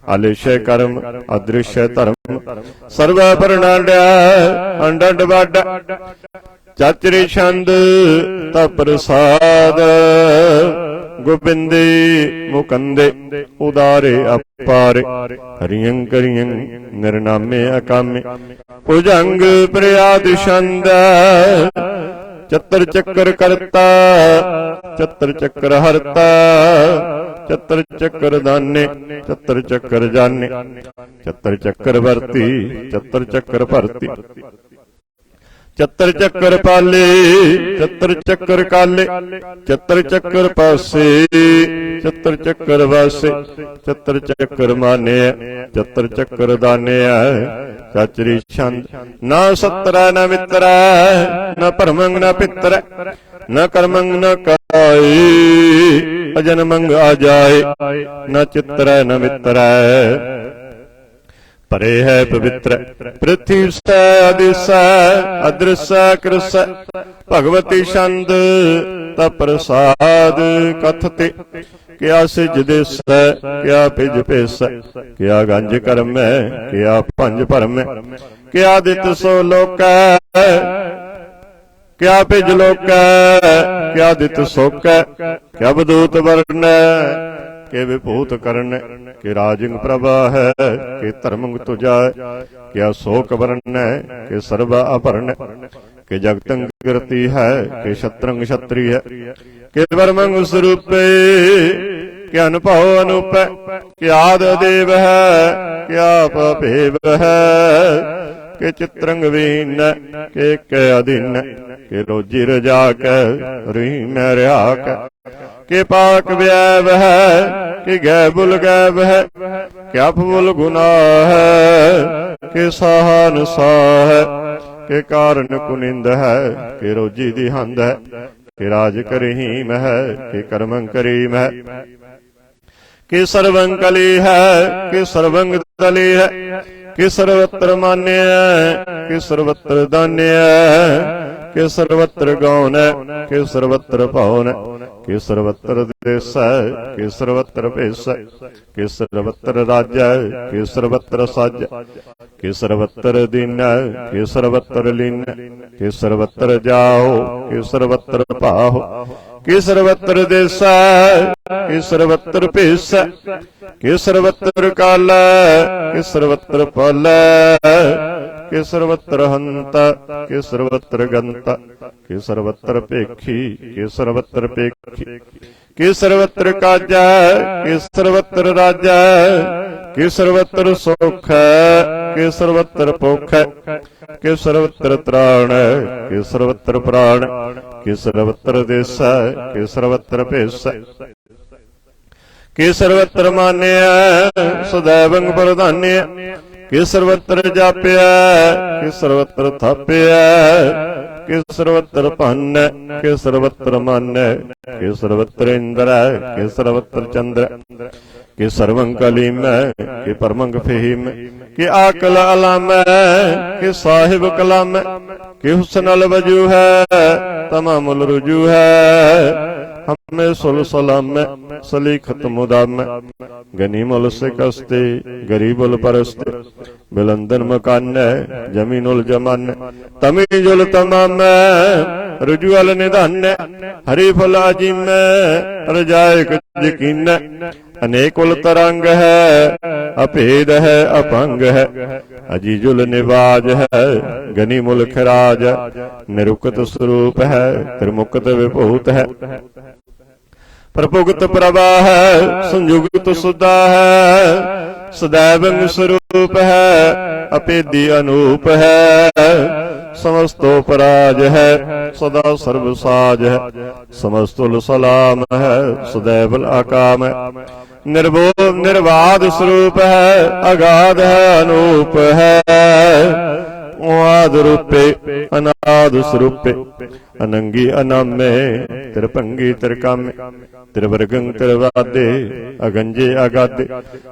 आलिश्य कर्म अदृश्य धर्म। सर्व प्रणांड अंड बड। चाचरी छंद तप प्रसाद। गोबिंदे मुकंदे उदारे अपारे। हरियं करियं निर्नामे अकामे। भुजंग प्रयाद छंद। चतर चक्कर करता चतर चक्कर हरता। चतर चक्कर दाने चतर चक्कर जाने। चतर चक्कर भरती चतर चक्कर भरती। चतर चक्कर पाले चतर चक्कर काले। चतर चक्कर पासे चतर चक्कर वासे। चतर चक्कर माने चतर चक्कर दाने। चाचरी छंद न सत्र न मित्र न परमंग न पित्र। न कर्मंग न काई अजन्मंग आ जाए। न चित्र न मित्र परे है पवित्र। पृथ्वी से अदिश अदृश्य कृस। भगवती छंद तप्रसाद कथते। क्या सिज दिस क्या पिज पेस। क्या गंज कर्म क्या पंज परम। क्या दित सो लोक क्या पिज लोक। क्या दित सोक क्या बदूत वर्ण। के विभूत करण के राजिंग प्रभा है। के धर्मंग तुझा क्या शोक वर्ण के सर्व अपर्ण। के जगतंग कीर्ति है के शत्रंग क्षत्रिय। के वर्मंग स्वरूपे क्या अनुभव अनूप। क्या आद देव है क्या पभेव है। के चित्रंग वीन के अधीन। के रोजी रजाक रीम रहाक। के पाक व्यव है कि गैबुल गैब है। क्या फुल गुना है कि सहान सा है। के कारण कुनिंद है, के रोजी दी हंद है, के राज करीम है, के कर्मं करीम है, कि सर्वं कली है, कि सर्वं दली है, कि सर्वत्र मान्य है, कि सर्वत्र दान्य है, कि सर्वत्र गौन है, कि सर्वत्र पौन है, कि सर्वत्र देश है, कि सर्वत्र भेष है, कि सर्वत्र राज्य है, कि सर्वत्र साज, कि सर्वत्र दीन है, कि सर्वत्र लीन, कि सर्वत्र जाओ, कि सर्वत्र पाहो, कि सर्वत्र देश है, कि सर्वत्र भेष है, कि सर्वत्र काल, कि सर्वत्र फल, कि सर्वत्र हंत, कि सर्वत्र गंत, कि सर्वत्र पेखी, कि सर्वत्र पेखी, कि सर्वत्र काजा, कि सर्वत्र राजा, कि सर्वत्र सुख, कि सर्वत्र भुख, कि सर्वत्र त्राण, कि सर्वत्र प्राण, कि सर्वत्र देश, कि सर्वत्र भेष, कि सर्वत्र मान्य, सदैवं प्रधान्य, कि सर्वत्र जाप्य, कि सर्वत्र थाप्य, कि सर्वत्र पन्न, कि सर्वत्र मान्य, कि सर्वत्र इंद्र, कि सर्वत्र चंद्र, कि सर्वं कलीम, कि परमं फहीम, कि आकल अलाम, कि साहिब कलाम, कि हुस्नल वजू है, तमामुल रुजू है, हमें सुल सलाम, सलीखत मुदाम, गनीमुल सिकस्ते, गरीबुल परस्ते, बिलंदन मकान, जमीनुल जमान, तमीजुल तमाम, रुजुअल निधान, हरी फल अजीम, रजायक यकीन, अनेकुल तरंग है, अभेद है अपंग है, अजीजुल निवाज है, गनीमुल खराज, निरुक्त स्वरूप है, त्रिमुक्त विभूत है, प्रभुगत प्रवाह है, संयुक्त सुधा है, सदैवं स्वरूप है, अपेदी अनूप है, समस्तोपराज है, सदा सर्वसाज है, समस्तुल सलाम है, सदैवल आकाम है, निर्वाद स्वरूप है, अगाध है, अनूप है, आद रूपे अनाद स्वरूपे, अनंगी अनामे, त्रिभंगी त्रिकामे, त्रिवर्गं त्रिवादे, अगंजे अगादे,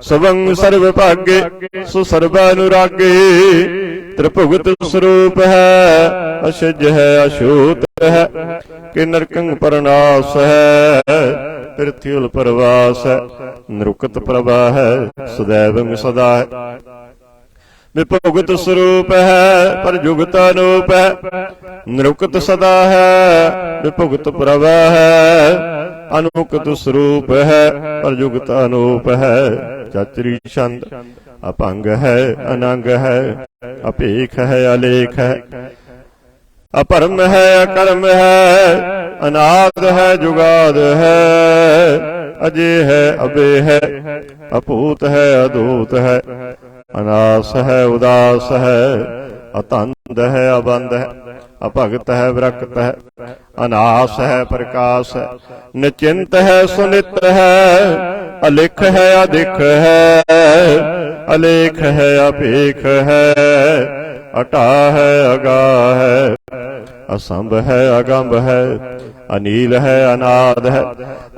स्वं सर्व भागे, सुसर्वानुरागे, त्रिभुगत स्वरूप है, अशज है, अशूत है, कि नरकं परनाश है, पृथ्वी प्रवास है, निरुक्त प्रवाह है, सदैवं सदा है, विभुगत स्वरूप है, पर जुगत अनूप है, निरुक्त सदा है, विभुगत प्रवाह है, अनुक्त स्वरूप है, पर जुगत अनूप है, चातरी छंद, अपंग है, अनंग है, अपेख है, अलेख है, अपरम है, अकर्म है, अनाद है, जुगाद है, अजय है, अबे है, अपूत है, अदूत है, अनास है, उदास है, अतंद है, अबंध है, अपगत है, विरक्त है, अनास है, प्रकाश है, निचिंत है, सुनित है, अलिख है, अधिक है, अलेख है, अपेख है, अटा है, अगा है, असंभ है, अगंभ है, अनील है, अनाद है,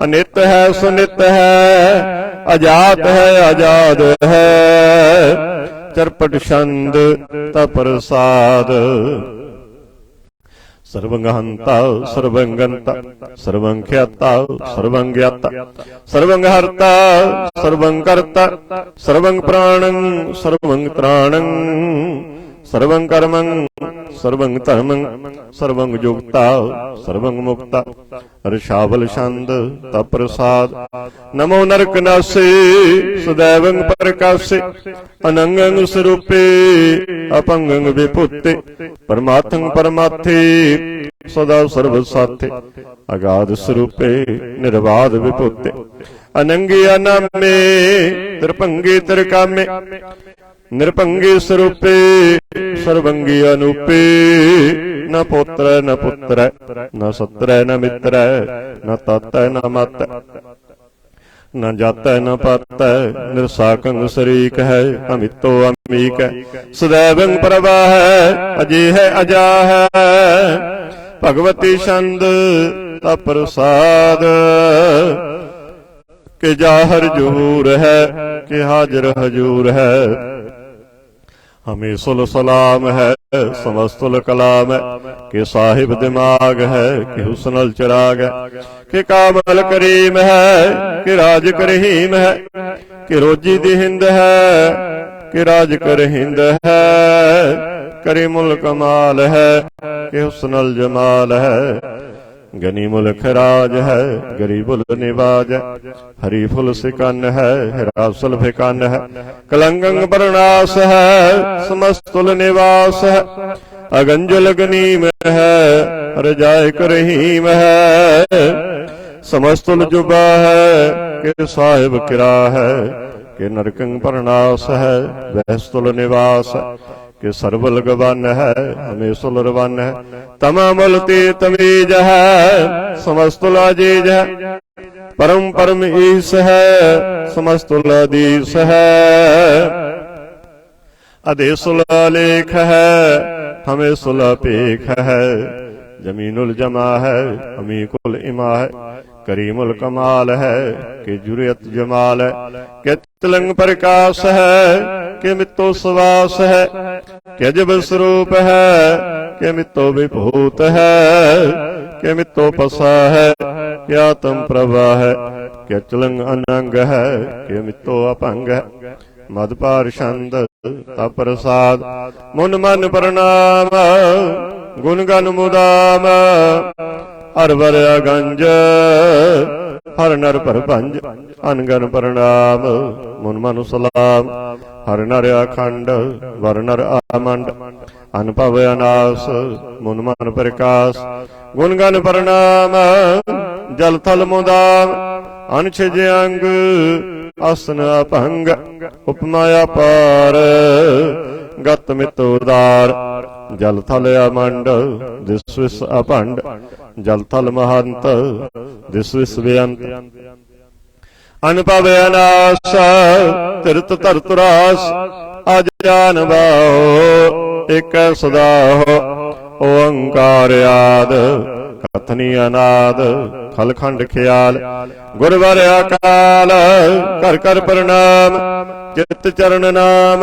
अनित है, सुनित है, अजात है, आजाद है, चरपट छंद तप्रसाद, सर्वं हंता सर्वं गंता सर्वं ख्याता सर्वं ज्ञाता सर्वं हर्ता सर्वं कर्ता सर्वं प्राणं सर्वं त्राणं सर्वं कर्मं सर्वं धर्मं सर्वं युक्ता सर्वं मुक्ता, ऋषावल छंद तप्रसाद, नमो नरकनासे सदैवं प्रकाशे, अनंगं स्वरूपे अपंगं विभूते, परमार्थं परमार्थे सदा सर्वसाथे, अगाध स्वरूपे निर्बाध विभूते, अनंगी अनामे त्रिभंगी त्रिकामे, निरपंगी स्वरूपे सर्वंगी अनूपे, न पुत्र न पुत्र न सत्र न मित्र न तत् न मत, न जातै न पातै निरसाकंग शरीक है। अमितो अमीक है सदैवं प्रभा है। अजे है अजा है भगवती छंद ता प्रसाद। कि जाहर जहूर है कि हाजिर हजूर है। हमें सुल सलाम है समस्तुल कलाम है। कि साहिब दिमाग है कि हुस्नल चिराग है। कि कामल करीम है कि राज करहीम है। कि रोजी दी हिंद है कि राज कर हिंद है। करीमुल कमाल है कि हुस्नल जमाल है। गनीमुल खराज है गरीबुल निवाज है। हरी फुल सिकन है हिरासुल फिकन है। कलंगंग बरनास है समस्तुल निवास है। अगंजुल गनीम है रजाय करहीम है। समस्तुल जुबा है कि साहिब किरा है। कि नरकंग बरनास है वहस्तुल निवास है। कि सरबल गवन है हमें सुलरवन है। तमामुल तमीज है समस्तुल अजीज है। परम परम ईस है समस्तुल अदीस है। अदेसुल लेख है हमें सुल पेख है। जमीनुल जमा है हमी कुल इमा है। करीमुल कमाल है कि जुरियत जमाल है। कि तिलंग प्रकाश है कि मित्तो सुवास है। कि अजब स्वरूप है कि मित्तो विभूत है। कि मित्तो पसा है कि आत्म प्रभा है। कि अचलंग अनंग है कि मित्तो अपंग है। मदपार छंद ता प्रसाद। मुन मन प्रणाम गुण गन मुदाम। अरवर अगंज हर नर परभंज। अनगन प्रणाम मुन मन सलाम। हर नर अखंड वर नर आमंड। अनपव अनास मुन मन प्रकाश। गुण गन प्रणाम जल थल मुदाम। अनछिज अंग आसन अपंग। उपमा अपार गत मित उदार। जल थल अमंड दिस विस अपंड। जल थल महंत दिस विस बेअंत। अनपव अनास तिरत तरतुरास। अजान बाहो एक सदा हो। ओंकार याद कथनी अनाद खलखंड ख्याल। गुरवर अकाल कर कर प्रणाम। चित चरण नाम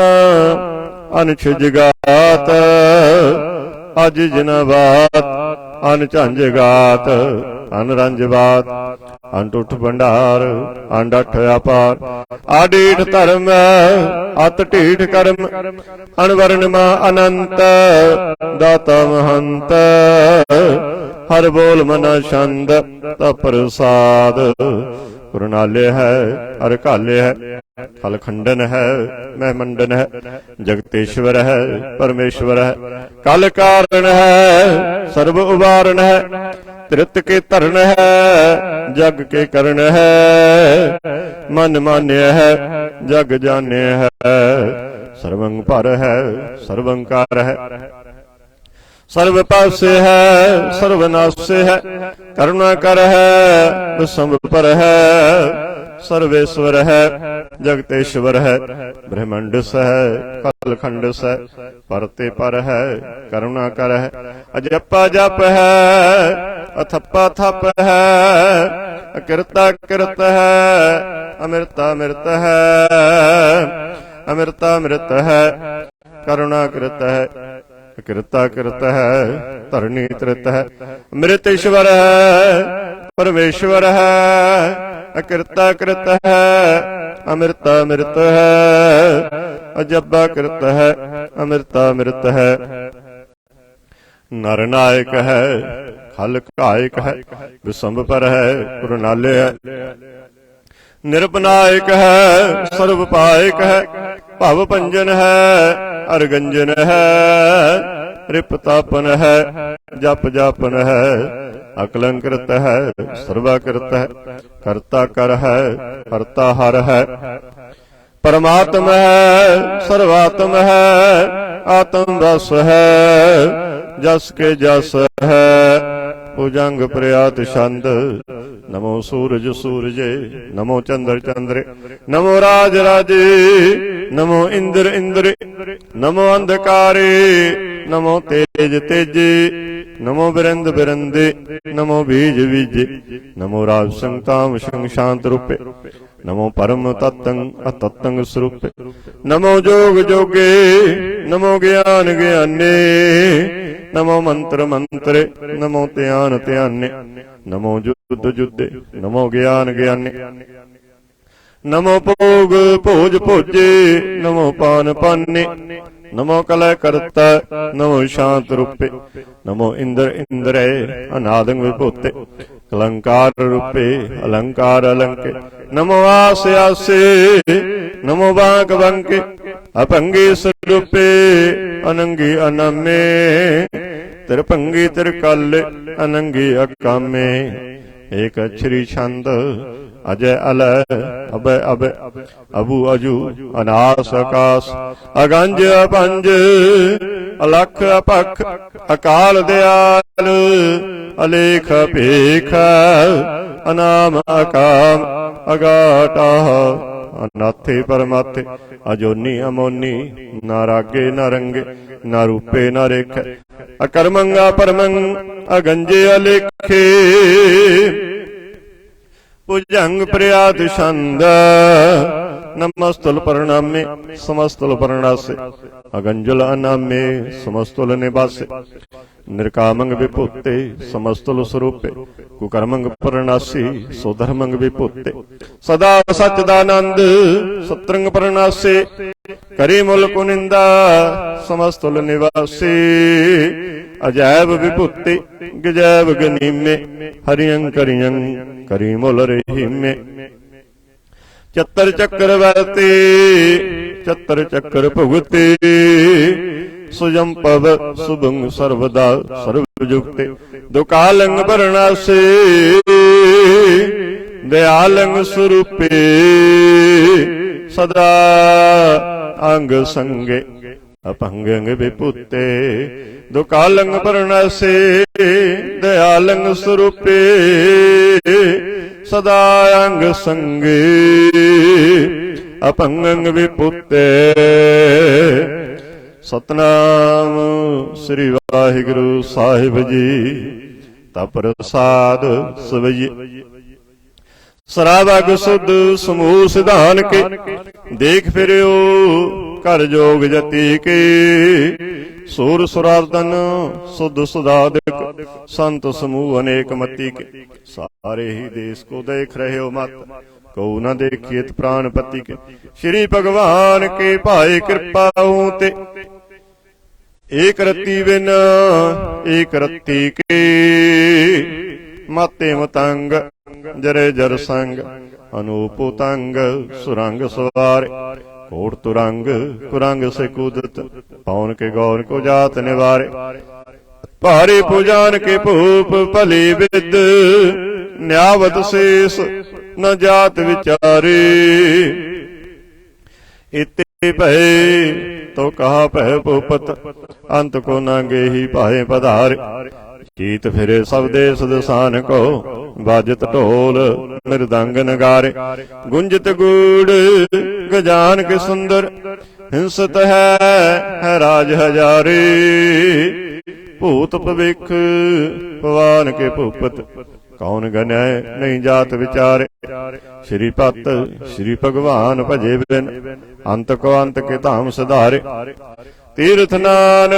अनछिज गात। अज जिन बात अनझंझ गात। अनरंज बात अनटुठ भंडार अंडठ अपार। आडीठ धर्म अत ढीठ कर्म। अनवर्ण मा अनंत दाता महंत। हर बोल मना छंद ता प्रसाद। कुरनाल्य है अरकाल्य है खलखंडन है महमंडन है। जगतेश्वर है परमेश्वर है। काल कारण है सर्व उबारण है। त्रित के तरण है जग के करण है। मन मान्य है जग जान्य है। सर्वं पर है सर्वंकार है। सर्व पासे है सर्वनाश है। करुणा कर है विषम पर है। सर्वेश्वर है जगतेश्वर है। ब्रह्मंड स है कलखंड स परते पर है करुणा कर है। अजपा जप है अथप्पा थप है। अकृता कृत है अमृता मृत है। अमृता मृत है करुणा कृत है। कृता कृत है धरणी तृत है। मृत ईश्वर है परमेश्वर है। अकृता कृत है अमृता मृत है। अजब्बा कृत है अमृता मृत है। नर नायक है खल कायक है। विषम पर है कुरनाल्य है। निरपनायक है सर्वपायक है। भव भंजन है अरगंजन है। रिपतापन है जप जापन है। अकलंकृत है सर्वाकृत है। कर्ता कर है हरता हर है। परमात्म है सर्वात्म है। आत्म रस है जस के जस है। भुजंग प्रयात छंद नमो सूरज सूरजे, नमो चंद्र चंद्रे, नमो राज राजे, नमो इंद्र इंद्रे, नमो अंधकारे, नमो तेज तेजे, नमो बिरंद बिरंदे, नमो बीज बीजे, नमो राज संताम संग शांत रूपे, नमो परम तत्तंग अतत्तंग स्वरूपे, नमो जोग जोगे, नमो ज्ञान ज्ञाने, नमो मंत्र मंत्रे, नमो ध्यान ध्याने, नमो युद्ध युद्धे, नमो ज्ञान ज्ञाने, नमो भोग भोज भोजे, नमो पान पाने, नमो कलय करता, नमो शांत रूपे, नमो इंद्र इंद्रे अनादंग विभूते, अलंकार रूपे अलंकार अलंके, नमो आस आसे, नमो बांक बंके, अपंगी स्वरूपे अनंगी अनामे, तिरपंगी तिरकाले अनंगी अकामे, एक अक्षरी छंद अजय अलय अभय अभय, अबु अजू अनास आकाश, अगंज अपंज, अलख अपख, अकाल दयाल, अलेख पेख, अनाम अकाम, अगाटा अनाथे परमाथे, अजोनी अमोनी, ना रागे ना रंगे, ना रूपे ना रेख, अकर्मंगा परमंग, अगंजे अलेखे, भुजंग प्रयात छंद, नमस्तुल प्रणामे समस्तुल प्रणासे, अगंजुल अनामे समस्तुल निवासे, निर्कामंग विभूते समस्तुल स्वरूपे, कुकर्मंग प्रणासी सुधर्मंग विभूते, सदा सच्चिदानंद सत्रंग प्रणासे, करी मूल कुनिंदा समस्तुल निवासी, अजैब विभूते गजैब गनीमे, हरियं करियं करी मूल रहीमे, चतर चक्र वर्ते चतर चक्र भुगते, सुजम पव सुभंग सर्वदा सर्वयुक्ते, दुकालंग वर्णासे, दयालंग स्वरूपे, सदा अंग संगे अपंग विभूते, दुकालंग वर्णासे, दयालंग स्वरूपे, सदा अंग संगे अपंग विभूते। सतनाम श्री वाहिगुरु साहिब जी, तप प्रसाद सवैये, सराबग सुध समूह सिधान के, देख फिरियो कर जोग जति के, सूर सुरार्दन सुध सुधादिक, संत समूह अनेक मति के, सारे ही देश को देख रहे हो मत, को न देखिए प्राणपति के, श्री भगवान के पाए कृपा होते, एक रत्ती बिन एक रत्ती के, माते मतंग जरे जर संग, अनूपुतंग सुरंग सवार, कोट तुरंग कुरंग से कूदत, पौन के गौर को जात निवारे, भारी पूजान के भूप भली विद, न्यावत शेष न जात विचारे, इते भय तो कहा पह भूपत, अंत को नागे ही पाए पधार, कीत फिरे सब देश दसान को, बाजत ढोल मृदंग नगारे, गुंजत गूढ़ गजान के सुंदर, हिंसत है राज हजारे, भूत भविख पवान के भूपत, कौन गन्याय नहीं जात विचारे, श्रीपत श्री भगवान भजे बिन, अंत को अंत के धाम सुधारे, तीर्थ नान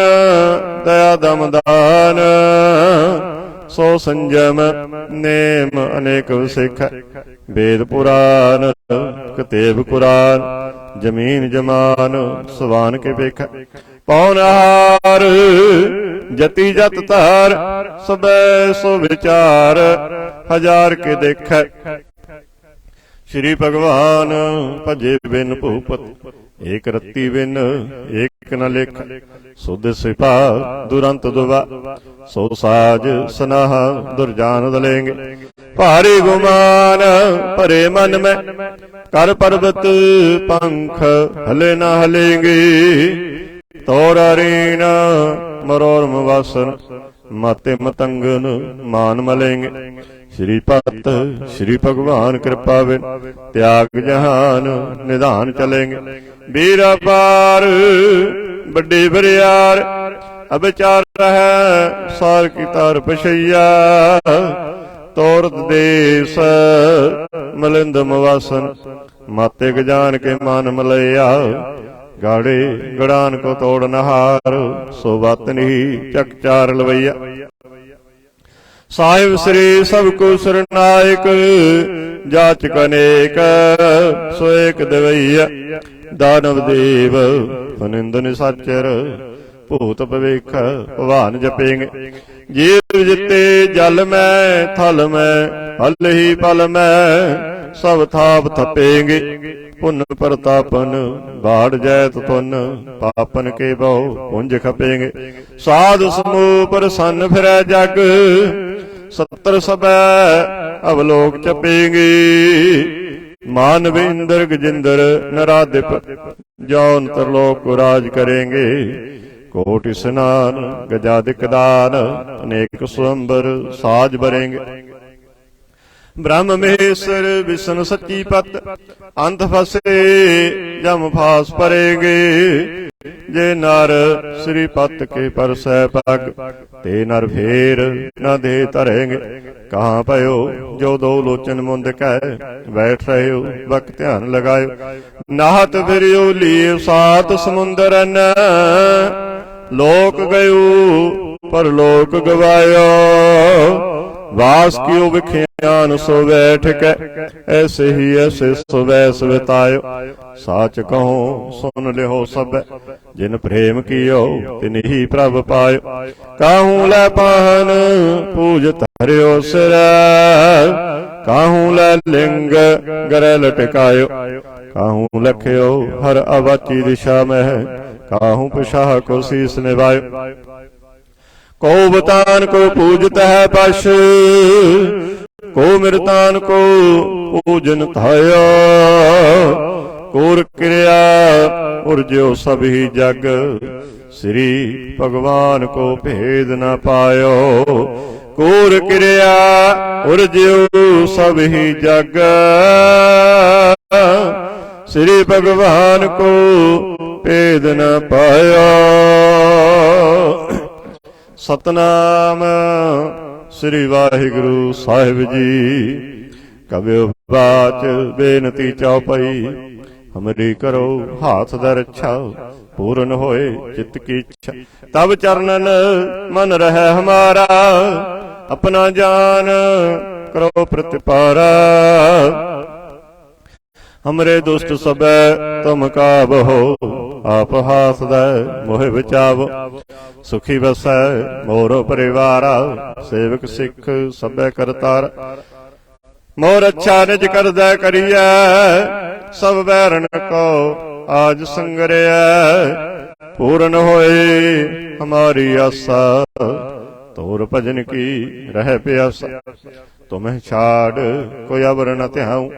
दया दमदान, सो संयम नेम अनेक सिख, वेद पुराण कतेब कुरान, जमीन जमान सुवान के पेख, पौनहार जति जत तार, सबे सो विचार, हजार के देख, श्री भगवान भजे बिन भूपत, एक रत्ती बिन एक न लेख, सुध सिपा दुरंत दुबा, सो साज सनाह दुर्जान दलेंगे, भारी गुमान भरे मन में, कर पर्वत पंख हले न हलेंगे, तोरा रीना मरोरम वासन, माते मतंगन मान मलेंगे। श्री भक्त श्री भगवान कृपा बिन त्याग जहान निधान चलेंगे। बीरा पार बड़े बरियार अबचार है सार की तार पशैया। तोरत देश मलिंद मवासन माते गजान के मान मलैया। गाड़े गड़ान को तोड़ नहार सो बात नहीं चक चार लवैया। साहिब श्री सबको सरनायक जाचक अनेक सो एक दवैया। दानव देव फनिंद निसाचर भूत भविख भवान जपेंगे। जीव जिते जल में थल में हल ही पल में सब थाप थपेंगे। पुन प्रतापन बाढ़ जैत तुन पापन के बहु पुंज खपेंगे। साध समूह प्रसन्न फिरै जग सत्तर सबै अवलोक चपेंगे। मानव इंद्र गजिंदर नराधिप जौन तरलोक को राज करेंगे। कोटि स्नान गजादिक दान अनेक स्वयंवर साज भरेंगे। ब्रह्म महेश्वर विष्णु सच्ची पत अंत फसे जम फास परेंगे। जे नर श्री पत के पर सह पग ते नर फेर न दे तरेंगे। कहाँ पयो जो दो लोचन मुंद कह बैठ रहे हो वक्त ध्यान लगायो। नाहत फिर लिए सात समुंदर न लोक गयो परलोक गवायो। वास कियो विख्यान सो बैठ के ऐसे ही ऐसे सुबह बितायो। साच कहो सुन लिहो सब जिन प्रेम कियो तिन ही प्रभ पायो। काहू लै पाहन पूज धरियो सिर काहू लै लिंग गरे लटकायो। काहू लख्यो हर अवाची दिशा में काहू पिशाह को शीस निभायो। को बतान को पूजत है पश को मृतान को पूजन थाया। कोर क्रिया उर्जो सभी जग श्री भगवान को भेद न पायो। कोर क्रिया उर्जो सभी जग श्री भगवान को भेद न पायो। सतनाम श्री वाहिगुरु साहिब जी। कबियो बाच बेनती चौपाई हमरी करो हाथ दर रक्षा। पूर्ण होए चित्त की इच्छा तब चरणन मन रहे हमारा। अपना जान करो प्रतिपारा। हमरे दुष्ट सब तुम काब हो आप हाथ दे मोह बचावो। सुखी बसै मोरो परिवारा सेवक सिख सबे करतार। मोर अच्छा निज कर दे करिए सब बैरन को आज संगरिया। पूर्ण होए हमारी आशा तोर भजन की रह प्यासा। तुम्हें छाड़ कोई अवर न त्याऊं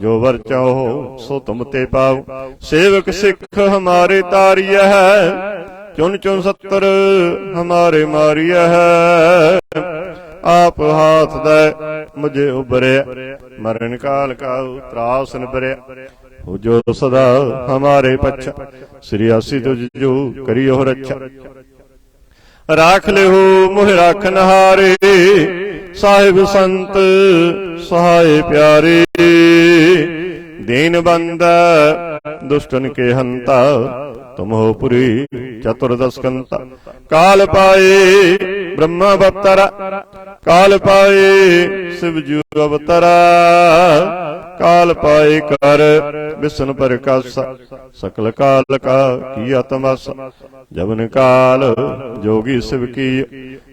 जो वर चाहो सो तुम ते पाओ। सेवक सिख हमारे तारिय है चुन चुन 70 हमारे मारिय है। आप हाथ दे मुझे उबरे मरण काल का त्रास निबरे। हो जो सदा हमारे पच्छा श्री आसी तुझ जो करियो रक्षा। राख ले हो मोह राखन हारे साहिब संत सहाय प्यारे। दीन बंद दुष्टन के हंता तुम हो पुरी चतुर्दश कंता। काल पाए ब्रह्मा अवतरा काल पाए शिव जी अवतरा। काल पाए कर विष्णु प्रकाशा सकल काल का किया तमाशा। जबन काल जोगी शिव की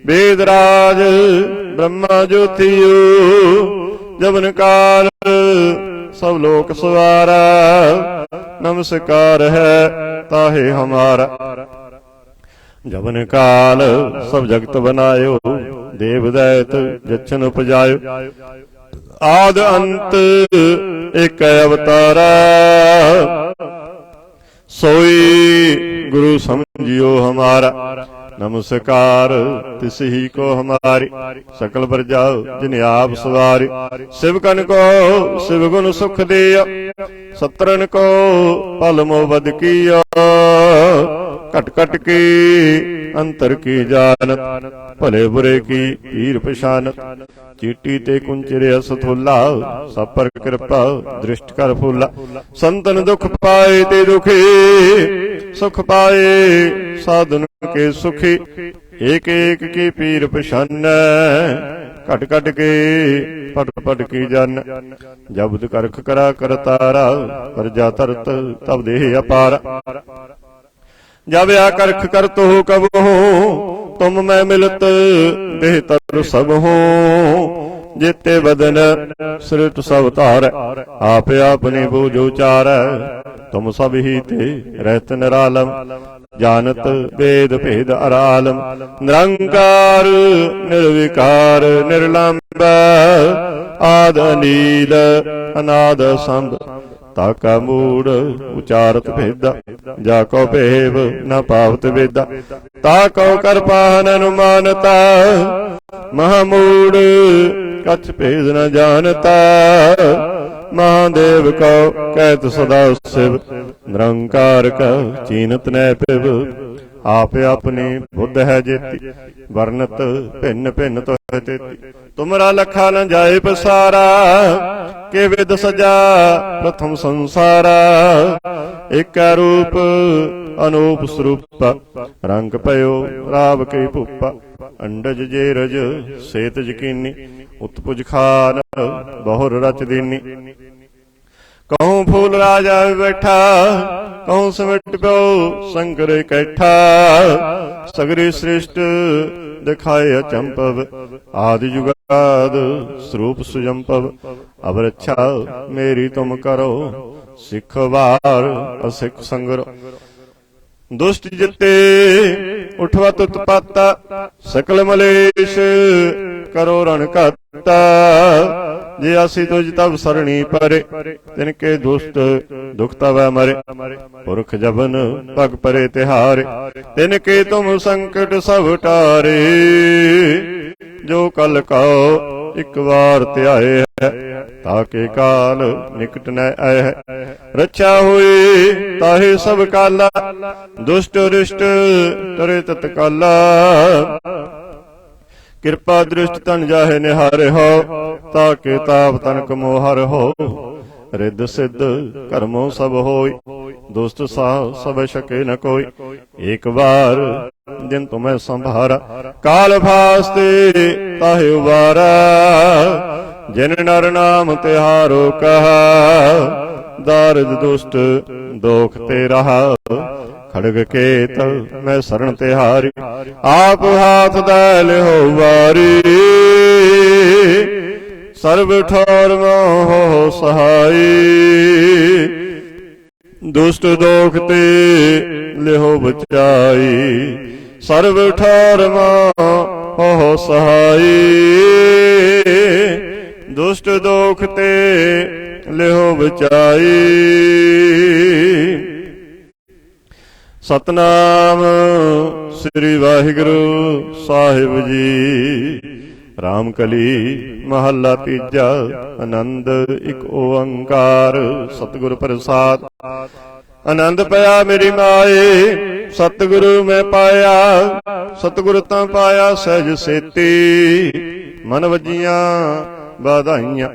वेदराज ब्रह्मा ज्योतियो। जबन काल सब लोक सवारा नमस्कार है ताहे हमारा। जबन काल सब जगत बनायो देव दैत जच्छन उपजायो। आद अंत एक अवतारा सोई गुरु समझियो हमारा। नमस्कार तिस ही को हमारी। सकल प्रजा जिन आप सवारी। शिवकन को शिव गुण सुख दिया, सत्रन को पल मोबद किया। कट कट की अंतर की जानत, भले बुरे की पीर पछानत। चीटी ते कुंचरे असथुला, सब पर कृपा दृष्ट कर फूला। संतन दुख पाए ते दुखी, सुख पाए साधन के सुखी। एक एक की पीर पछान, कट कट के पट पट की जान। जब्द करख करा कर तारा, प्रजा तरत तब देह अपारा। जब या करख कर तो कब हो, तुम मैं मिलत देह तर सब हो। जेते बदन सृत सब तार, आप अपने बोझ उचार। तुम सब ही थे रहत निरालम, जानत वेद भेद अरालम। निरंकार निर्विकार निर्लंब, आद अनील अनाद संब। ताका मूड उचारत भेदा, जाको भेव न पावत वेदा। ताको कर पाहन अनुमानता, महामूड कछ भेद न जानता। महादेव को कहत सदा शिव, निरंकार का चीनत न पिव। आप अपनी बुद्ध है जेती, वर्णत भिन्न भिन्न तो है तेती। तुमरा लखा न जाए पसारा, के विद सजा प्रथम संसारा। एक रूप अनूप स्वरूप, रंग पयो राव के भूपा। अंडज जेरज सेत यकीनी, उत्पुज खान बहुर रच दीनी। कहूँ फूल राजा बैठा, कहूँ सिमट प्यो शंकर कैठा। सगरी श्रेष्ठ दिखाए अचंपव, आदि जुगाद स्वरूप सुजंपव। अब रक्षा मेरी तुम करो, सिख वार असिख संगरो। दुष्ट जिते उठवत उत्पाता, सकल मलेश करो रण काता। जे आसी तुझ तब सरणी परे, तिनके दुष्ट दुख तब मरे। पुरख जबन पग परे तिहारे, तिनके तुम संकट सब टारे। जो कल कहो एक बार त्याए है, ताके काल निकट न आए है। रक्षा हुई ताहे सब काला, दुष्ट रिष्ट तरे तत्काला। कृपा दृष्ट तन जाहे निहारे हो, ताके ताप तनक मोहर हो। रिद्ध सिद्ध कर्मों सब होई, दुष्ट साह सब शके न कोई। एक बार दिन तुम्हें संभारा, काल फास्ते ताहे उबारा। जिन नर नाम तिहारो कहा, दारिद दुष्ट दोख ते रहा। खड़ग केत मैं शरण तिहारी, आप हाथ दल हो वारी। सर्व ठोर मोह सहाई, दुष्ट दोख ते लेहो बचाई। सर्व ठोर मोह सहाई, दुष्ट दोख ते लेहो बचाई। सतनाम श्री वाहिगुरु साहिब जी। रामकली महला तीजा। आनंद एक ओंकार सतगुर प्रसाद। आनंद पाया मेरी माए, सतगुरु मैं पाया। सतगुर तां पाया सहज सेती, मन वजियां बाधाइयां।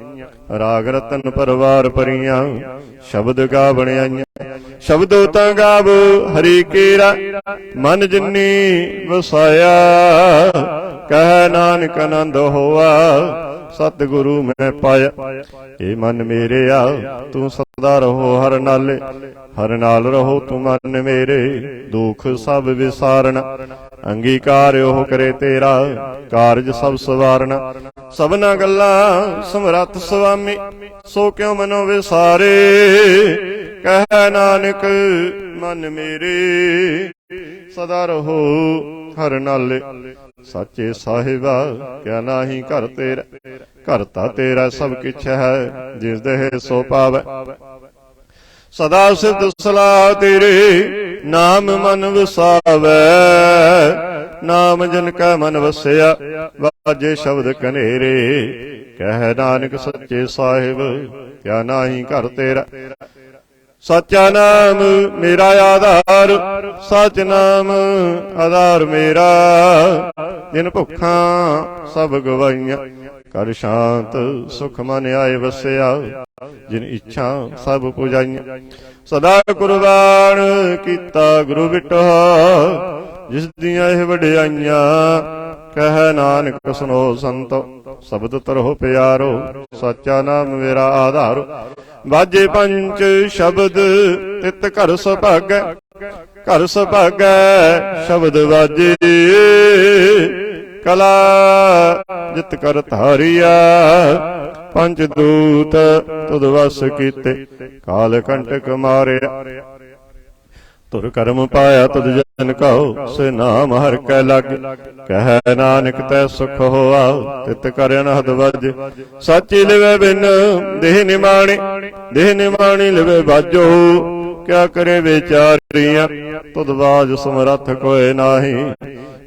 राग रतन परवार परियां, शब्द गा बणियाइयां। शब्दों तां गाव हरि केरा, मन जिन्नी वसाया। कह नानक आनंद होआ, सतगुरु मैं पाया। ए मन मेरे आ तू सदा रहो हर नाले, हर नाल रहो तू मन मेरे। दुख सब विसारना, अंगीकार ओह करे तेरा। कारज सब सवारना, सबना गल्ला समरथ स्वामी। सो क्यों मनो विसारे, कह नानक मन मेरे। सदा रहो हर नाले, साचे साहिबा क्या नाही घर तेरा। घरता तेरा सब किछ है, जिस देह सो पावै। सदा सिद्ध सलाह तेरे, नाम मन वसावै। नाम जिनका मन वसिया वाजे शब्द कनेरे। कह नानक सच्चे साहिब क्या नाही घर तेरा। सच्चा नाम मेरा आधार सच नाम आधार मेरा। जिन भुखा सब गवाइया कर शांत सुख मन आए वसिया। जिन इच्छा सब पुजाइया सदा कुर्बान कीता गुरु बिटो। जिस दियां एह वडियाइयां कह नानक सुनो संतो। शब्द तरहो प्यारो सच्चा नाम मेरा आधार। बाजे पंच शब्द तित घर सुभागै। घर सुभागै शब्द बाजे कला जित कर धारिया। पंच दूत तुद वस कीते काल कंटक मारिया। तुर कर्म पाया तुद जन कहो से नाम हर कै लग। कह नानक तै सुख होआ तित कर अनहद वज। साची लिवे बिन देह निमाणी देह निमाणी लिवे बाजो। क्या करे बेचारियां तुद बाज समरथ कोय नाही।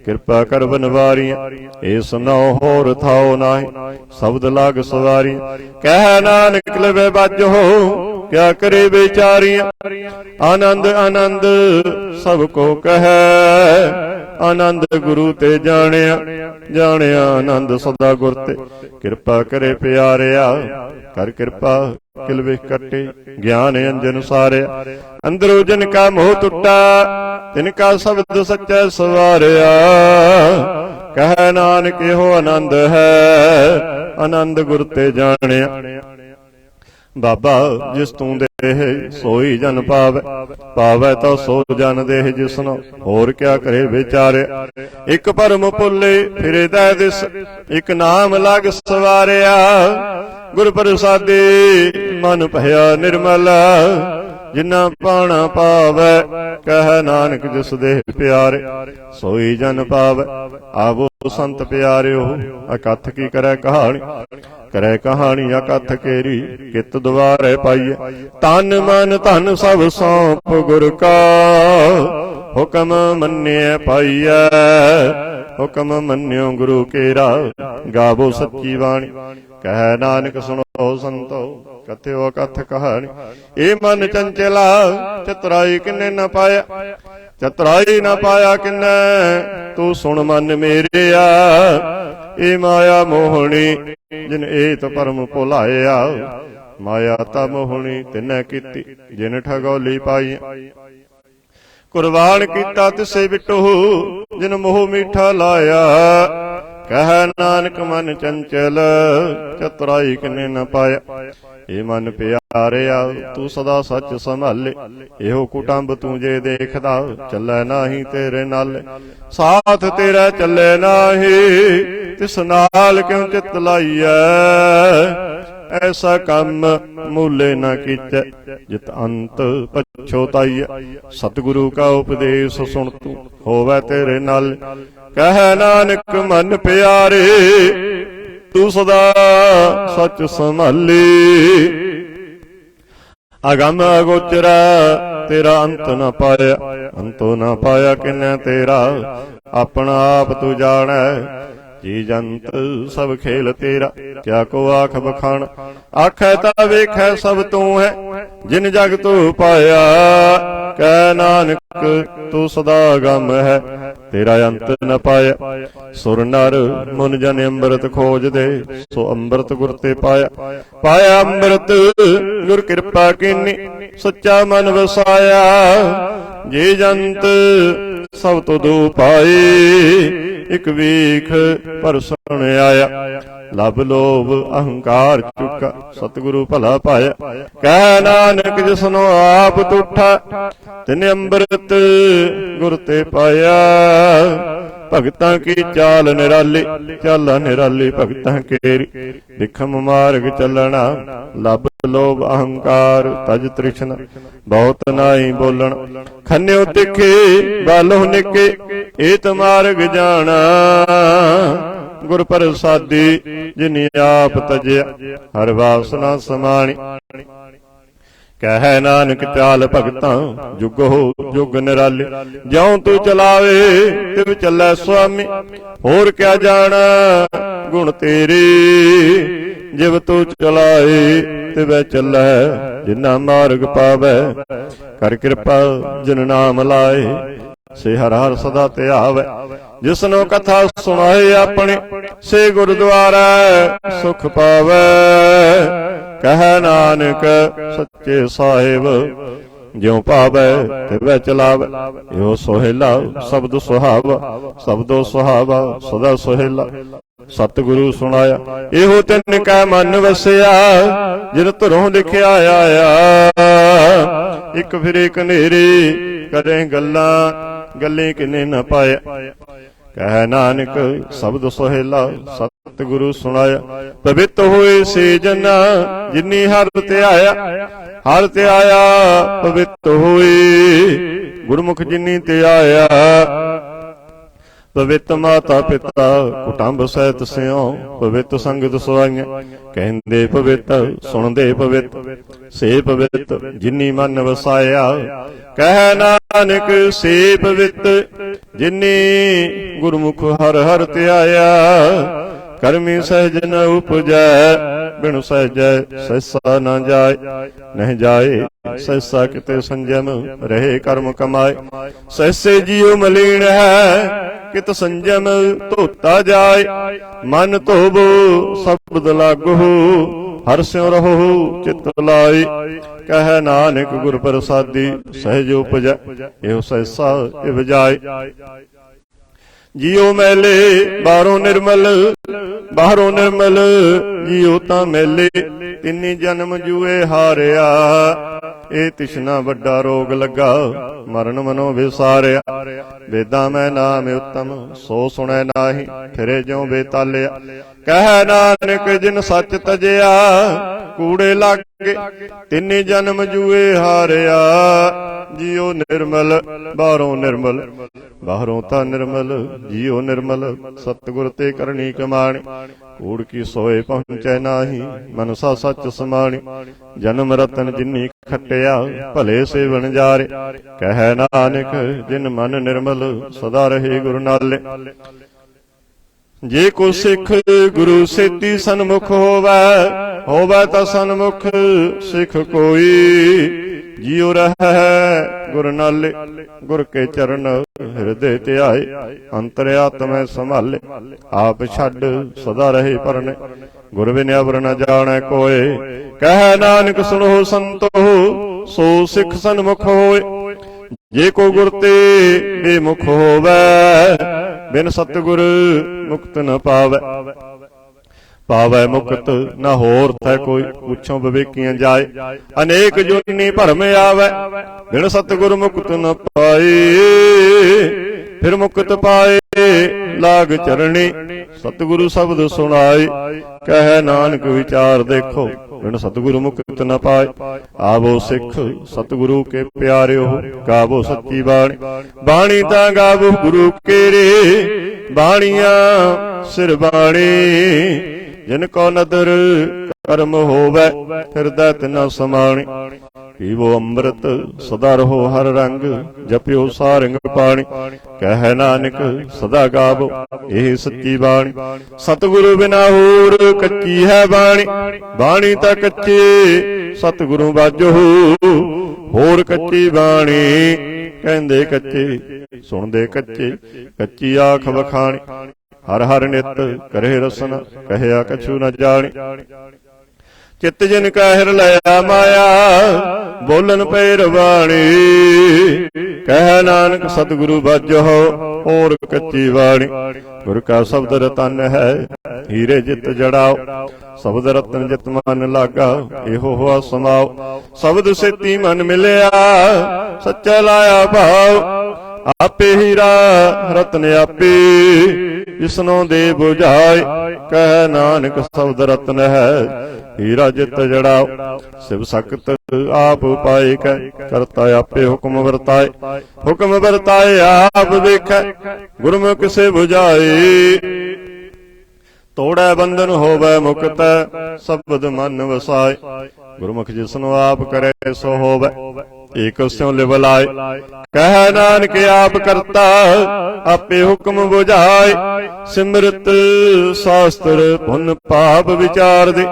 किरपा कर बनवारियां ए सुनाओ होर थाओ नाही। शब्द लाग सवारियां कह नानक लिवे बाजो। क्या करे बेचारियां आनंद आनंद सबको कह। आनंद गुरु ते जानिया जानिया आनंद सदा गुर ते। किरपा करे प्यारिया कर किरपा किल विख कटे। ज्ञान अंजन सारिया अंदरो जिनका मोह टुटा। तिनका शब्द सच्चा सवारिया। कह नानक हो आनंद है आनंद गुर ते जानिया। बाबा जिस तू देह सोई जन पावे। पावे तो सो जन देह जिसनो होर क्या करे बेचारे। एक परम भुले फिरे दै दिस एक नाम लग सवारिया। गुर प्रसादे मन भया निर्मल। जिन्ना पाना पावे कह नानक जिस देह प्यारे। सोई जन पावे आवो संत प्यारियो। अकथ की करे कहानी करे कहानी अकथ केरी। कित द्वारे पाइए तन मन धन सब सौंप गुर का। हुक्म मन्निए पाइए हुक्म मन्यो गुरु केरा। गावो सच्ची वाणी कह नानक सुनो संतो। कथ्यो कथ कहानी ए मन चंचला। चतुराई किन्ने न पाया चतुराई न पाया किन्ने। तू सुन मन मेरिया ए माया मोहनी। जिन एत परम भुलाया माया ता मोहनी तिन्नै कीती। जिन ठगौली पाई कुर्बान कीता तिसे बिटो। जिन मोह मीठा लाया कह नानक मन चंचल। चतुराई किन्ने न पाया ए मन प्यारिया तू सदा सच संभाले। एहो कुटुंब तू जे देखदा चलै नाही तेरे नाल। साथ तेरा चले नाही तिस नाल क्यों चित लाइयै। ऐसा कम मूले न कीचै जित अंत पछोताइयै। सतगुरु का उपदेश सुन तू होवै तेरे नाल। कह नानक मन प्यारे तू सदा सच संभाली। अगम अगोचरा तेरा अंत न पाया। अंतो न पाया किन्ने तेरा। अपना आप तू जानै जी जंत सब खेल तेरा। क्या को आख बखान आखै ता वेखै सब तू है। जिन जग तू पाया कह नानक तू सदा गम है। तेरा अंत न पाया। सुर नर मुन जन अमृत खोज दे। सो अमृत गुर ते पाया। पाया अमृत गुर कृपा कीनी सच्चा मन वसाया। जे जंत सब तुदू पाए एक वीख परसण आया। लब लोभ अहंकार चुका सतगुरु भला पाया। कह नानक जिसनो आप तुठा तिने अमृत गुर ते पाया। भगतां की चाल निराली चाला निराली भगतां केरी। विखम मार्ग चलना लब लोभ अहंकार तज तृष्णा। बहुत नाई बोलण खन्यो तिखे बालो निके एत मार्ग जाना। गुर प्रसादी जिनि आप तजया हर वासना समाणी। ਕਹੈ ਨਾਨਕ ਚਾਲ ਭਗਤਾਂ ਜੁਗ ਹੋ ਜੁਗ ਨਿਰਾਲੇ। ਜਿਉ ਤੂੰ ਚਲਾਵੇ ਤਿਵ ਚੱਲੈ ਸੁਆਮੀ, ਹੋਰ ਕਿਆ ਜਾਣਾ ਗੁਣ ਤੇਰੇ। ਜਿਵ ਤੂੰ ਚਲਾਏ ਤਿਵੈ ਚੱਲੈ, ਜਿਨਾ ਮਾਰਗ ਪਾਵੈ। ਕਰ ਕਿਰਪਾ ਜਿਨ ਨਾਮ ਲਾਏ, ਸੇ ਹਰ ਹਰ ਸਦਾ ਧਿਆਵੈ। ਜਿਸਨੋ ਕਥਾ ਸੁਣਾਏ ਆਪਣੇ, ਸੇ ਗੁਰਦੁਆਰਾ ਸੁਖ ਪਾਵੈ। ਕਹੈ ਨਾਨਕ ਸੱਚੇ ਸਾਹਿਬ, ਜਿਉ ਭਾਵੈ ਤਿਵੈ ਚਲਾਵੈ। ਇਹੋ ਸੋਹਿਲਾ ਸ਼ਬਦ ਸੁਹਾਵਾ, ਸ਼ਬਦੋ ਸੁਹਾਵਾ ਸਦਾ ਸੋਹਿਲਾ। ਸਤਿਗੁਰੂ ਸੁਣਾਇਆ ਇਹੋ ਤਿਨ ਕੈ ਮਨ ਵਸਿਆ, ਜਿਨ ਧੁਰੋਂ ਲਿਖਿਆ ਆਇਆ। ਇੱਕ ਫਿਰੇ ਕਨੇਰੇ ਕਰੇ ਗੱਲਾਂ, ਗੱਲੇ ਕਿਨੇ ਨ ਪਾਇਆ। ਕਹੈ ਨਾਨਕ ਸ਼ਬਦ ਸੋਹਿਲਾ ਸਤਿਗੁਰੂ ਸੁਣਾਇਆ। ਪਵਿੱਤ ਹੋਏ ਸੇ ਜਨਾ, ਜਿਨੀ ਹਰ ਧਿਆਇਆ। ਹਰ ਧਿਆਇਆ ਪਵਿੱਤ ਹੋਏ, ਗੁਰਮੁਖ ਜਿਨੀ ਧਿਆਇਆ। ਪਵਿੱਤ ਮਾਤਾ ਪਿਤਾ ਕੁਟੰਬ ਸਹਿਤ ਸਿਉ, ਪਵਿੱਤ ਸੰਗਤ ਸੁਆਈਆਂ। ਕਹਿੰਦੇ ਪਵਿੱਤ ਸੁਣਦੇ ਪਵਿੱਤ, ਸੇ ਪਵਿੱਤ ਜਿਨੀ ਮਨ ਵਸਾਇਆ। ਕਹਿ ਨਾਨਕ ਸੇ ਪਵਿੱਤ, ਜਿਨੀ ਗੁਰਮੁਖ ਹਰ ਹਰ ਧਿਆਇਆ। ਕਰਮੀ ਸਹਿਜ ਨ ਉਪਜੈ, ਬਿਨ ਸਹਿਜੈ ਸਹਿਸਾ ਨ ਜਾਏ। ਨਹਿ ਜਾਏ ਸਹਿਸਾ ਕਿਤੇ ਸੰਜਮ, ਰਹੇ ਕਰਮ ਕਮਾਏ। ਸਹਿਸੇ ਜੀਉ ਮਲੀਨ ਹੈ, ਕਿਤ ਸੰਜਮ ਧੋਤਾ ਜਾਏ। ਮਨ ਧੋਵੋ ਸ਼ਬਦ ਲਾਗੋ, ਹਰਿ ਸਿਉ ਰਹੋ ਚਿਤ ਲਾਏ। ਕਹਿ ਨਾਨਕ ਗੁਰ ਪ੍ਰਸਾਦੀ, ਸਹਿਜ ਉਪਜੈ। ਇਹੋ ਸਹਿਸਾ ਇਵ ਜਾਏ। ਜੀਉ ਮੈਲੇ ਬਾਹਰੋਂ ਨਿਰਮਲ, ਬਾਹਰੋਂ ਨਿਰਮਲ ਜੀਉ ਤਾਂ ਮੈਲੇ। ਤਿੰਨੀ ਜਨਮ ਜੂਏ ਹਾਰਿਆ, ਇਹ ਤਿਸ਼ਨਾ ਵੱਡਾ ਰੋਗ ਲੱਗਾ। ਮਰਨ ਮਨੋ ਵਿਸਾਰਿਆ। ਵੇਦਾਂ ਮੈਂ ਨਾਮ ਉਤਮ, ਸੋ ਸੁਣੈ ਨਾਹੀ, ਫਿਰੇ ਜਿਉ ਬੇਤਾਲਿਆ। ਕਹਿ ਨਾਨਕ ਜਿਨ ਸੱਚ ਤਜਿਆ, ਕੂੜੇ ਲਾਗੇ ਤਿੰਨੇ ਜਨਮ ਜੂਏ ਹਾਰਿਆ। ਜੀਉ ਨਿਰਮਲ ਬਾਹਰੋਂ ਨਿਰਮਲ, ਬਾਹਰੋਂ ਤਾਂ ਨਿਰਮਲ ਜੀਉ ਨਿਰਮਲ। ਸਤਿਗੁਰ ਤੇ ਕਰਨੀ ਕਮਾਣੀ, ਕੂੜ ਕੀ ਸੋਏ ਪਹੁੰਚੈ ਨਾਹੀ। ਮਨਸਾ ਸੱਚ ਸਮਾਣੀ, ਜਨਮ ਰਤਨ ਜਿਨੀ ਖੱਟਿਆ। ਭਲੇ ਸੇਵਨ ਜਾਰੇ। ਕਹਿ ਨਾਨਕ ਜਿਨ ਮਨ ਨਿਰਮਲ, ਸਦਾ ਰਹੇ ਗੁਰੂ ਨਾਲੇ। ਜੇ ਕੋ ਸਿੱਖ ਗੁਰੂ ਸੇਤੀ ਸਨਮੁਖ ਹੋਵੈ, ਹੋਵੈ ਤਾਂ ਸਨਮੁਖ ਸਿੱਖ ਕੋਈ। ਜੀਉ ਰਹੈ ਗੁਰ ਨਾਲੇ, ਗੁਰ ਕੇ ਚਰਨ ਹਿਰਦੇ ਧਿਆਏ। ਅੰਤਰ ਆਤਮੈ ਸੰਭਾਲੇ, ਆਪ ਛੱਡ ਸਦਾ ਰਹੇ ਪਰਨੇ। ਗੁਰ ਬਿਨਿ ਅਵਰ ਨ ਜਾਣੈ ਕੋਏ। ਕਹਿ ਨਾਨਕ ਸੁਣੋ ਸੰਤੋ, ਸੋ ਸਿੱਖ ਸਨਮੁਖ ਹੋਏ। ਜੇ ਕੋ ਗੁਰ ਤੇ ਬੇਮੁਖ ਹੋਵੈ, ਬਿਨ ਸਤਿਗੁਰ ਮੁਕਤ ਨ ਪਾਵੈ। ਪਾਵੈ ਮੁਕਤ ਨਾ ਹੋਰ ਥੈ ਕੋਈ, ਪੁੱਛੋਂ ਵਿਵੇਕੀਆਂ ਜਾਏ। ਅਨੇਕ ਜੁਨੀ ਭਰਮ ਆਵੈ, ਬਿਨ ਸਤਿਗੁਰ ਮੁਕਤ ਨ ਪਾਏ। ਫਿਰ ਮੁਕਤ ਪਾਏ ਲਾਗ ਚਰਣੀ, ਸਤਿਗੁਰੂ ਸ਼ਬਦ ਸੁਣਾਏ। ਕਹਿ ਨਾਨਕ ਵਿਚਾਰ ਦੇਖੋ, ਬਿਨ ਸਤਿਗੁਰੂ ਮੁਕਤ ਨ ਪਾਏ। ਆਵੋ ਸਿੱਖ ਸਤਿਗੁਰੂ ਕੇ ਪਿਆਰਿਓ, ਗਾਵੋ ਸੱਚੀ ਬਾਣੀ। ਬਾਣੀ ਤਾਂ ਗਾਵੋ ਗੁਰੂ ਕੇਰੇ, ਬਾਣੀਆਂ ਸਿਰ ਬਾਣੀ। ਜਿਨ ਕੋ ਨਦਰ ਕਰਮ ਹੋਵੈ, ਹਿਰਦੈ ਤਿਨਾ ਸਮਾਣੀ। ਪੀਵੋ ਅੰਮ੍ਰਿਤ ਸਦਾ ਰਹੋ ਹਰ ਰੰਗ, ਜਪਿਓ ਸਾਰੰਗ ਪਾਣੀ। ਕਹਿ ਨਾਨਕ ਸਦਾ ਗਾਵੋ ਇਹ ਸੱਚੀ ਬਾਣੀ। ਸਤਿਗੁਰੂ ਬਿਨਾ ਹੋਰ ਕੱਚੀ ਹੈ ਬਾਣੀ। ਬਾਣੀ ਤਾਂ ਕੱਚੀ ਸਤਿਗੁਰੂ ਬਾਝੋ, ਹੋਰ ਕੱਚੀ ਬਾਣੀ। ਕਹਿੰਦੇ ਕੱਚੇ ਸੁਣਦੇ ਕੱਚੇ, ਕੱਚੀ ਆਖ ਵਖਾਣੀ। ਹਰ ਹਰ ਨਿਤ ਕਰੇ ਰਸਨ, ਕਹਿਆ ਕਛੂ ਨ ਜਾਣੀ। ਚਿੱਤ ਜਿਨ ਕਾ ਹਿਰ ਲਿਆ ਮਾਇਆ, ਬੋਲਨ ਪੈ ਰਵਾਣੀ। ਕਹਿ ਨਾਨਕ ਸਤਿਗੁਰੂ ਬਾਝੋ, ਹੋਰ ਕੱਚੀ ਬਾਣੀ। ਗੁਰ ਕਾ ਸ਼ਬਦ ਰਤਨ ਹੈ, ਹੀਰੇ ਜਿਤ ਜੜਾਓ। ਸ਼ਬਦ ਰਤਨ ਜਿਤ ਮਨ ਲਾਗਾ, ਇਹੋ ਹੋਆ ਸਮਾਓ। ਸ਼ਬਦ ਸੇਤੀ ਮਨ ਮਿਲਿਆ, ਸੱਚਾ ਲਾਇਆ ਭਾਵ। ਆਪੇ ਹੀਰਾ ਰਤਨ ਆਪੇ, ਜਿਸਨੋਂ ਦੇ ਬੁਝਾਏ। ਕਹਿ ਨਾਨਕ ਸ਼ਬਦ ਰਤਨ ਹੈ, ਹੀਰਾ ਜਿਤ ਜੜਾਓ। ਸਿਵ ਸਖਤ ਆਪ ਪਾਏ ਕੈ, ਕਰਤਾ ਆਪੇ ਹੁਕਮ ਵਰਤਾਏ। ਹੁਕਮ ਵਰਤਾਏ ਆਪ ਵੇਖੈ, ਗੁਰਮੁਖ ਸੇ ਬੁਝਾਏ। ਤੋੜੈ ਬੰਧਨ ਹੋਵੈ ਮੁਕਤ, ਸਬਦ ਮਨ ਵਸਾਏ। ਗੁਰਮੁਖ ਜਿਸਨੂੰ ਆਪ ਕਰੇ ਸੋ ਹੋਵੈ, ਏਕ ਸਿਉ ਲਿਵ ਲਾਏ। ਕਹਿ ਨਾਨਕ ਆਪ ਕਰਤਾ, ਆਪੇ ਹੁਕਮ ਬੁਝਾਏ। ਸਿਮਰਤ ਸ਼ਾਸਤਰ ਪੁੰਨ ਪਾਪ ਵਿਚਾਰ ਦੇ,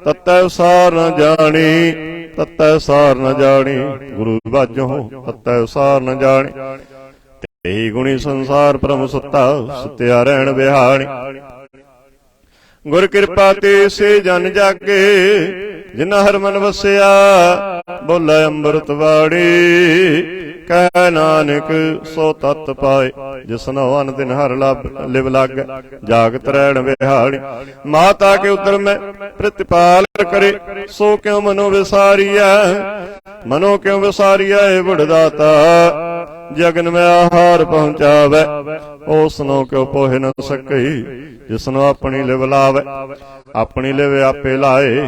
ਤਤੈ ਸਾਰ ਨ ਜਾਣੀ, ਤਤੈ ਸਾਰ ਨ ਜਾਣੀ। ਗੁਰੂ ਬਾਝੋਂ ਤਤੈ ਸਾਰ ਨ ਜਾਣੀ। ਤੇ ਗੁਣੀ ਸੰਸਾਰ ਪ੍ਰਮ ਸੁੱਤਾ, ਸੁੱਤਿਆ ਰਹਿਣ ਬਿਹਾਣੀ। ਗੁਰ ਕਿਰਪਾ ਤੇ ਸੇ ਜਨ ਜਾਗੇ, ਜਿਨਾ ਹਰ ਮਨ ਵਸਿਆ। ਬੋਲੇ ਅੰਮ੍ਰਿਤ ਬਾਣੀ, ਕਹਿ ਨਾਨਕ ਸੋ ਤਤ ਪਾਏ। ਜਿਸਨੋ ਅਨ ਦਿਨ ਹਰ ਲਿਵ ਲਾਗੈ, ਜਾਗਤ ਰਹਿਣ ਬਿਹਾਣੀ। ਮਾਤਾ ਕੇ ਉਦਰ ਮੈਂ ਪ੍ਰਤਿਪਾਲ ਕਰੇ, ਸੋ ਕਿਉ ਮਨੋ ਵਿਸਾਰੀਐ। ਮਨੋ ਕਿਉ ਵਿਸਾਰੀਐ ਬੁਢਦਾਤਾ, ਜਗਨ ਮੈਂ ਆਹਾਰ ਪਹੁੰਚਾਵੈ। ਉਸਨੋ ਕਿਉ ਪੋਹਿ ਨ ਸਕਈ, ਜਿਸਨੋ ਆਪਣੀ ਲਿਵ ਲਾਵੈ। ਆਪਣੀ ਲਿਵ ਆਪੇ ਲਾਏ,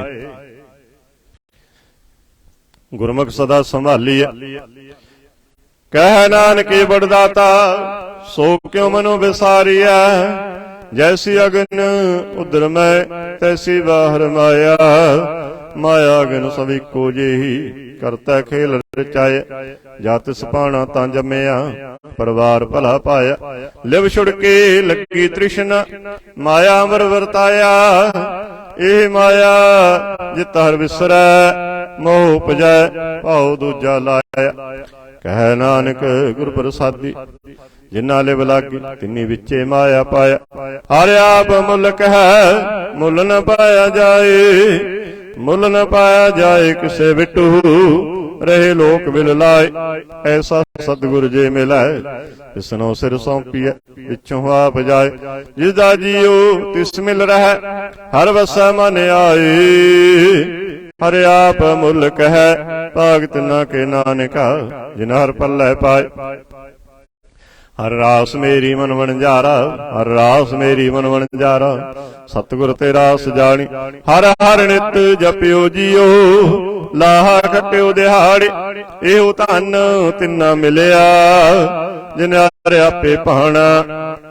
ਗੁਰਮੁਖ ਸਦਾ ਸੰਭਾਲੀਐ। ਕਹਿ ਨਾਨਕ ਬੜਦਾਤਾ, ਸੋ ਕਿਉ ਮਨੋ ਵਿਸਾਰੀਐ। ਜੈਸੀ ਅਗਨ ਉਦਰ ਮੈਂ, ਤੈਸੀ ਬਾਹਰ ਮਾਇਆ। ਮਾਇਆ ਅਗਨ ਸਭ ਇੱਕੋ ਜਿਹੀ, ਕਰਤਾ ਖੇਲ ਰਚਾਏ। ਜਾ ਤਿਸ ਭਾਣਾ ਤਾਂ ਜੰਮਿਆ, ਪਰਿਵਾਰ ਭਲਾ ਪਾਇਆ। ਲਿਵ ਛੁੜ ਕੇ ਲੱਗੀ ਤ੍ਰਿਸ਼ਨਾ, ਮਾਇਆ ਅਮਰ ਵਰਤਾਇਆ। ਇਹ ਮਾਇਆ ਜਿਤ ਹਰ ਵਿਸਰੈ, ਮੋਹ ਉਪਜੈ ਭਾਉ ਦੂਜਾ ਲਾਇਆ। ਕਹਿ ਨਾਨਕ ਗੁਰ ਪ੍ਰਸਾਦੀ, ਜਿਨਾ ਲਿਵ ਲਾਗੀ ਤਿਨੀ ਵਿੱਚੇ ਮਾਇਆ ਪਾਇਆ। ਹਰ ਆਪ ਮੁਲਕ ਹੈ, ਮੁੱਲ ਨ ਪਾਇਆ ਜਾਏ। ਮੁੱਲ ਨ ਪਾਇਆ ਜਾਏ ਕਿਸੇ ਵਿਟੂ, ਰਹੇ ਲੋਕ ਵਿਲ ਲਾਏ। ਐਸਾ ਸਤਿਗੁਰ ਜੇ ਮਿਲੈ, ਤਿਸਨੋ ਸਿਰ ਸੌਂਪੀਐ। ਪਿਛੋਂ ਆਪ ਜਾਏ, ਜਿਸਦਾ ਜੀਉ ਤਿਸ ਮਿਲ ਰਹਿ। ਹਰ ਵਸੈ ਮਨ ਆਏ, ਹਰ ਆਪ ਮੁਲਕ ਹੈ। ਭਾਗ ਤਿਨਾ ਕੇ ਨਾਨਕਾ, ਜਿਨ ਹਰ ਪੱਲੇ ਪਾਏ। ਹਰ ਰਾਸ ਮੇਰੀ ਮਨ ਵਣਜਾਰਾ, ਹਰ ਰਾਸ ਮੇਰੀ ਮਨ ਵਣਜਾਰਾ। ਸਤਿਗੁਰ ਤੇ ਰਾਸ ਜਾਣੀ, ਹਰ ਹਰ ਨਿਤ ਜਪਿਓ ਜੀਓ। ਲਾਹਾ ਖੱਟਿਓ ਦਿਹਾੜੇ, ਇਹੋ ਧਨ ਤਿੰਨਾ ਮਿਲਿਆ। ਜਿਨ ਹਰ ਆਪੇ ਭਾਣਾ,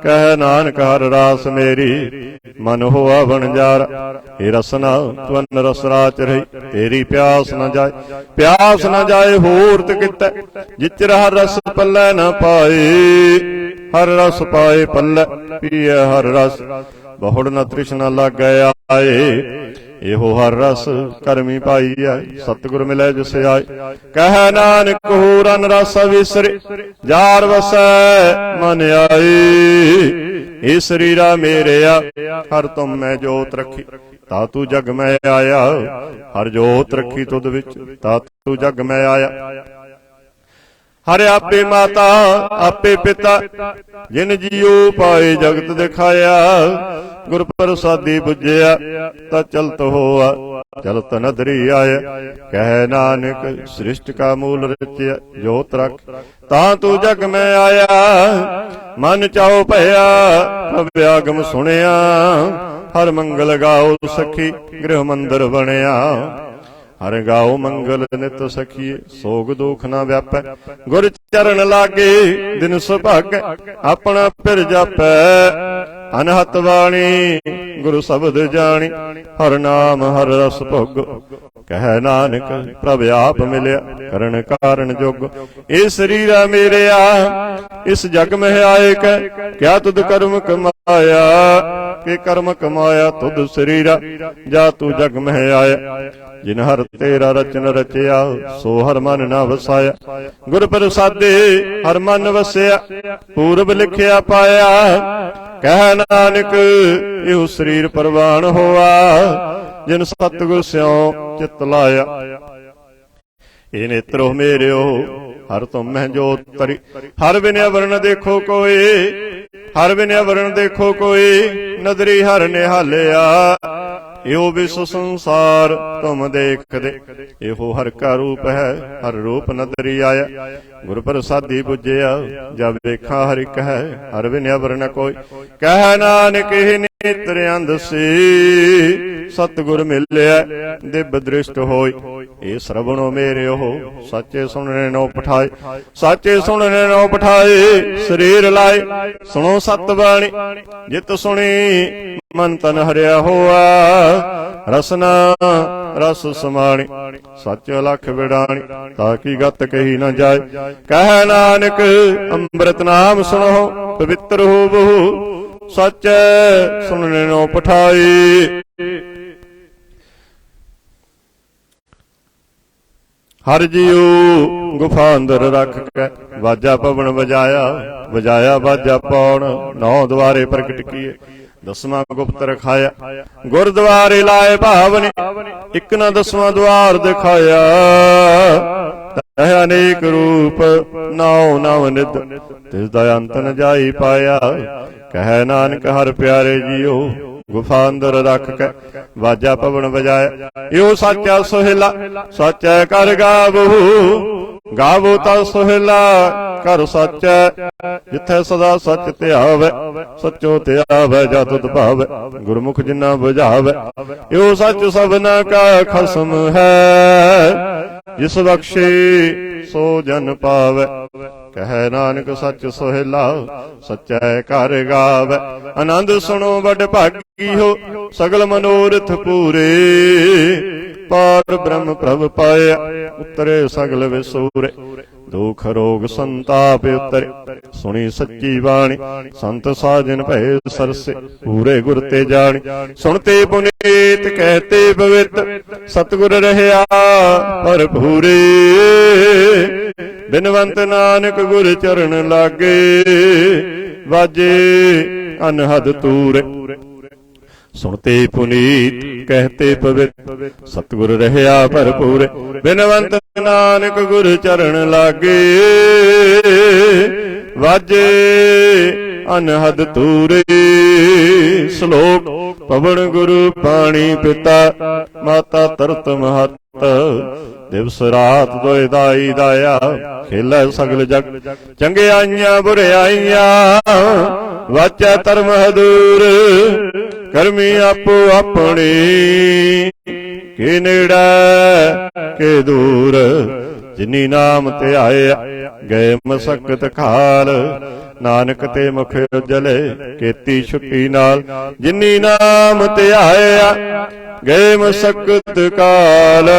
ਕਹਿ ਨਾਨਕ ਹਰ ਰਾਸ ਮੇਰੀ ਮਨ ਹੋਆ ਵਣਜਾਰਾ। ਇਹ ਰਸਨਾ ਤਵਨ ਰਸ ਰਾਚ ਰਹੀ, ਤੇਰੀ ਪਿਆਸ ਨ ਜਾਏ। ਪਿਆਸ ਨ ਜਾਏ ਹੋਰਤ ਕਿਤੈ, ਜਿਚਰ ਹਰ ਰਸ ਪੱਲੇ ਨ ਪਾਏ। ਹਰ ਰਸ ਪਾਏ ਪੱਲੇ, ਪੀਏ ਹਰ ਰਸ। ਬਹੁੜ ਨ ਤ੍ਰਿਸ਼ਨਾ ਲਾਗੈ ਆਏ। ਇਹੋ ਹਰ ਰਸ ਕਰਮੀ ਪਾਈਐ, ਸਤਿਗੁਰ ਮਿਲੈ ਜਿਸ ਆਏ। ਕਹਿ ਨਾਨਕ ਹੋਰ ਅਨ ਰਸ ਵਿਸਰੇ, ਜਾਰ ਵਸੈ ਮਨ ਆਏ। ਇਹ ਸਰੀਰਾ ਮੇਰਿਆ, ਹਰ ਤੁਮ ਮੈਂ ਜੋਤ ਰੱਖੀ। ਤਾ ਤੂੰ ਜਗ ਮੈਂ ਆਇਆ, ਹਰ ਜੋਤ ਰੱਖੀ ਤੁਧ ਵਿੱਚ। ਤਾ ਤੂੰ ਜਗ ਮੈਂ ਆਇਆ। ਹਰ ਆਪੇ ਮਾਤਾ ਆਪੇ ਪਿਤਾ, ਜਿਨ ਜੀਉ ਪਾਏ ਜਗਤ ਦਿਖਾਇਆ। ਗੁਰ ਪ੍ਰਸਾਦੀ ਬੁਝਿਆ, ਤਾ ਚਲਤ ਹੋਆ ਚਲਤ ਨਦਰੀ ਆਇਆ। ਕਹਿ ਨਾਨਕ ਸ੍ਰਿਸ਼ਟ ਕਾ ਮੂਲ ਰਚਿਆ, ਜੋਤ ਰਖ ਤਾਂ ਤੂੰ ਜਗ ਮੈਂ ਆਇਆ। ਮਨ ਚਾਉ ਭਇਆ ਪ੍ਰਭ ਆਗਮ ਸੁਣਿਆ। ਹਰ ਮੰਗਲ ਗਾਓ ਸਖੀ, ਗ੍ਰਹਿ ਮੰਦਰ ਬਣਿਆ। ਹਰ ਗਾਓ ਮੰਗਲ ਨਿਤ ਸਖੀਏ, ਸੋਗ ਦੁਖ ਨਾ ਵਿਆਪੈ। ਗੁਰ ਚਰਨ ਲਾਗੇ ਦਿਨ ਸੁਭਾਗੈ, ਆਪਣਾ ਫਿਰ ਜਾਪੈ। ਅਨਹਤ ਬਾਣੀ ਗੁਰੂ ਸ਼ਬਦ ਜਾਣੀ, ਹਰ ਨਾਮ ਹਰ ਰਸ ਭੋਗ। ਕਹਿ ਨਾਨਕ ਪ੍ਰਭ ਆਪ ਮਿਲਿਆ, ਕਰਨ ਕਾਰਨ ਜੋਗ। ਇਹ ਸਰੀਰਾ ਮੇਰਿਆ, ਇਸ ਜਗ ਮਹਿ ਆਏ ਕੈ। ਕਿਆ ਤੁਧ ਕਰਮ ਕਮਾਇਆ, ਕਿ ਕਰਮ ਕਮਾਇਆ ਤੁਧ ਸਰੀਰਾ। ਜਾ ਤੂੰ ਜਗ ਮਹਿ ਆਇਆ, ਜਿਨ ਹਰ ਤੇਰਾ ਰਚਨ ਰਚਿਆ। ਸੋ ਹਰ ਮਨ ਨਾ ਵਸਾਇਆ। ਗੁਰ ਪ੍ਰਸਾਦੇ ਹਰ ਮਨ ਵਸਿਆ, ਪੂਰਬ ਲਿਖਿਆ ਪਾਇਆ। ਕਹਿ ਨਾਨਕ ਇਹੋ ਸਰੀਰ ਪ੍ਰਵਾਨ ਹੋਆ, ਜਿਨ ਸਤਿਗੁਰ ਸਿਉ ਚਿਤ ਲਾਇਆ। ਇਹ ਨੇਤਰੋ ਮੇਰਿਓ, ਹਰ ਤੁਮ ਮੈਂ ਜੋਤ ਤਰੀ। ਹਰ ਬਿਨਿ ਵਰਨ ਦੇਖੋ ਕੋਏ, ਹਰ ਬਿਨਿ ਵਰਨ ਦੇਖੋ ਕੋਏ। ਨਦਰੀ ਹਰ ਨਿਹਾਲਿਆ, ਇਹੋ ਵਿਸ਼ਵ ਸੰਸਾਰ ਤੁਮ ਦੇਖਦੇ। ਇਹੋ ਹਰ ਕਾ ਰੂਪ ਹੈ, ਹਰ ਰੂਪ ਨਦਰੀ ਆਇਆ। ਗੁਰ ਪ੍ਰਸਾਦੀ ਬੁਝਿਆ, ਜਬ ਵੇਖਾਂ ਹਰ ਇੱਕ ਹੈ। ਹਰ ਬਿਨਿ ਵਰਨ ਕੋਈ, ਕਹਿ ਨਾਨਕ ਇਹ ਨੇਤਰ ਅੰਧਸੇ ਸਤਿਗੁਰ ਮਿਲਿਆ ਦਿਵ ਦ੍ਰਿਸ਼ਟ ਹੋਈ। ਇਹ ਸਰਵਣੋ ਮੇਰੇ ਹੋ ਸਾਚੇ ਸੁਣਨੇ ਨੋ ਪਠਾਏ, ਸਾਚੇ ਸੁਣਨੇ ਨੋ ਪਠਾਏ ਸਰੀਰ ਲਾਏ। ਸੁਣੋ ਸਤ ਬਾਣੀ ਜਿਤ ਸੁਣੀ ਮਨ ਤਨ ਹਰਿਆ ਹੋਆ, ਰਸਨਾ ਰਸ ਸਮਾਣੀ ਸੱਚ ਲਖ ਵਿਡਾਣੀ। ਤਾਂ ਕੀ ਗਤ ਕਹੀ ਨਾ ਜਾਏ ਕਹਿ ਨਾਨਕ, ਅੰਮ੍ਰਿਤ ਨਾਮ ਸੁਣੋ ਪਵਿੱਤਰ ਹੋਵੋ, ਸੱਚੇ ਸੁਣਨੇ ਨੋ ਪਠਾਈ। ਹਰ ਜੀਉ ਗੁਫਾ ਅੰਦਰ ਰੱਖ ਕੇ ਵਾਜਾ ਪਵਨ ਵਜਾਇਆ, ਵਜਾਇਆ ਵਾਜਾ ਪੌਣ ਨੌ ਦੁਆਰੇ ਪ੍ਰਗਟ ਕੀਏ। ਦਸਵਾਂ ਗੁਪਤ ਰਖਾਇਆ ਗੁਰਦੁਆਰੇ ਲਾਏ ਭਾਵਨੇ, ਇੱਕ ਨਾ ਦਸਵਾਂ ਦੁਆਰ ਦਿਖਾਇਆ। ਤਹਿ ਅਨੇਕ ਰੂਪ ਨਾਉ ਨਵ ਨਿਤ, ਤਿਸ ਦਾ ਅੰਤ ਨ ਜਾਈ ਪਾਇਆ। ਕਹਿ ਨਾਨਕ ਹਰ ਪਿਆਰੇ ਜੀਓ ਗੁਫਾ ਅੰਦਰ ਰੱਖ ਕੇ ਵਾਜਾ ਪਵਨ ਵਜਾਇਆ। ਇਹੋ ਸਾਚਾ ਸੁਹੇਲਾ ਸਾਚਾ ਕਰ ਗਾਵੋ, ਗਾਵੋ ਤਾ ਸੁਹੇਲਾ ਕਰ ਸਾਚੈ। ਜਿੱਥੇ ਸਦਾ ਸੱਚ ਧਿਆਵੈ ਸੱਚੋ ਧਿਆਵੈ, ਜਾ ਤੁਧ ਭਾਵੈ ਗੁਰਮੁਖ ਜਿਨਾ ਬੁਝਾਵੈ। ਇਹੋ ਸੱਚ ਸਭਨਾ ਕਾ ਖਸਮ ਹੈ, ਜਿਸ ਬਖਸ਼ੇ ਸੋ ਜਨ ਪਾਵੈ। ਕਹਿ ਨਾਨਕ ਸੱਚ ਸੁਹੇਲਾ ਸੱਚੈ ਕਰ ਗਾਵੈ। ਆਨੰਦ ਸੁਣੋ ਵਡ ਭਾਗੀ ਹੋ ਸਗਲ ਮਨੋਰਥ ਪੂਰੇ, ਪਾਰ ਬ੍ਰਹਮ ਪ੍ਰਭ ਪਾਇਆ ਉਤਰੇ ਸਗਲ ਵਿਸੂਰੇ। ਦੁਖ ਰੋਗ ਸੰਤਾਪ ਉਤਰੇ ਸੁਣੀ ਸੱਚੀ ਬਾਣੀ, ਸੰਤ ਸਾਜਨ ਭਏ ਸਰਸੇ ਪੂਰੇ ਗੁਰ ਤੇ ਜਾਣੀ। ਸੁਣਤੇ ਪੁਨੀਤ ਕਹਤੇ ਪਵਿੱਤ ਸਤਿਗੁਰ ਰਹਿਆ ਭਰਪੂਰੇ। ਬਿਨਵੰਤ ਨਾਨਕ ਗੁਰ ਚਰਨ ਲਾਗੇ, ਵਾਜੇ ਅਨਹਦ ਤੂਰੇ। ਸੁਣਤੇ ਪੁਨੀਤ ਕਹਤੇ ਪਵਿੱਤ ਸਤਿਗੁਰ ਰਹਿਆ ਭਰਪੂਰੇ। ਬਿਨਵੰਤ ਨਾਨਕ ਗੁਰ ਚਰਨ ਲਾਗੇ, ਵਾਜੇ ਅਨਹਦ ਤੂਰੇ। ਸ਼ਲੋਕ ਪਵਨ ਗੁਰੂ ਪਾਣੀ ਪਿਤਾ, ਮਾਤਾ ਤਰਤ ਮਹਤ ਦਿਵਸ ਰਾਤ ਦੋਇ ਦਾਈ ਦਾਇਆ। ਖੇਲੇ ਸਗਲ ਜਗ ਚੰਗਿਆਈਆਂ ਬੁਰਿਆਈਆਂ, ਵਾਚੈ ਧਰਮ ਹਦੂਰ ਕਰਮੀ ਆਪੋ ਆਪਣੀ। ਕਿ ਨੇੜੇ ਕਿ ਦੂਰ ਜਿਨੀ ਨਾਮ ਧਿਆਇਆ, ਗਏ ਮਸਕਤ ਖਾਲ ਨਾਨਕ ਤੇ ਮੁਖ ਉਜਲੇ। ਕੀਤੀ ਛੁੱਟੀ ਨਾਲ ਜਿਨੀ ਨਾਮ ਧਿਆਇਆ, ਗਏ ਮਸਕਤ ਕਾਲ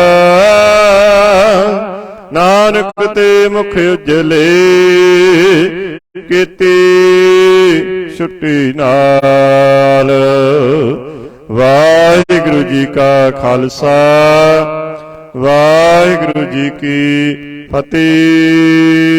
ਨਾਨਕ ਤੇ ਮੁਖ ਉਜਲੇ। ਕੀਤੀ ਛੁੱਟੀ ਨਾਲ। ਵਾਹਿਗੁਰੂ ਜੀ ਕਾ ਖਾਲਸਾ, ਵਾਹਿਗੁਰੂ ਜੀ ਕੀ ਫਤਿਹ।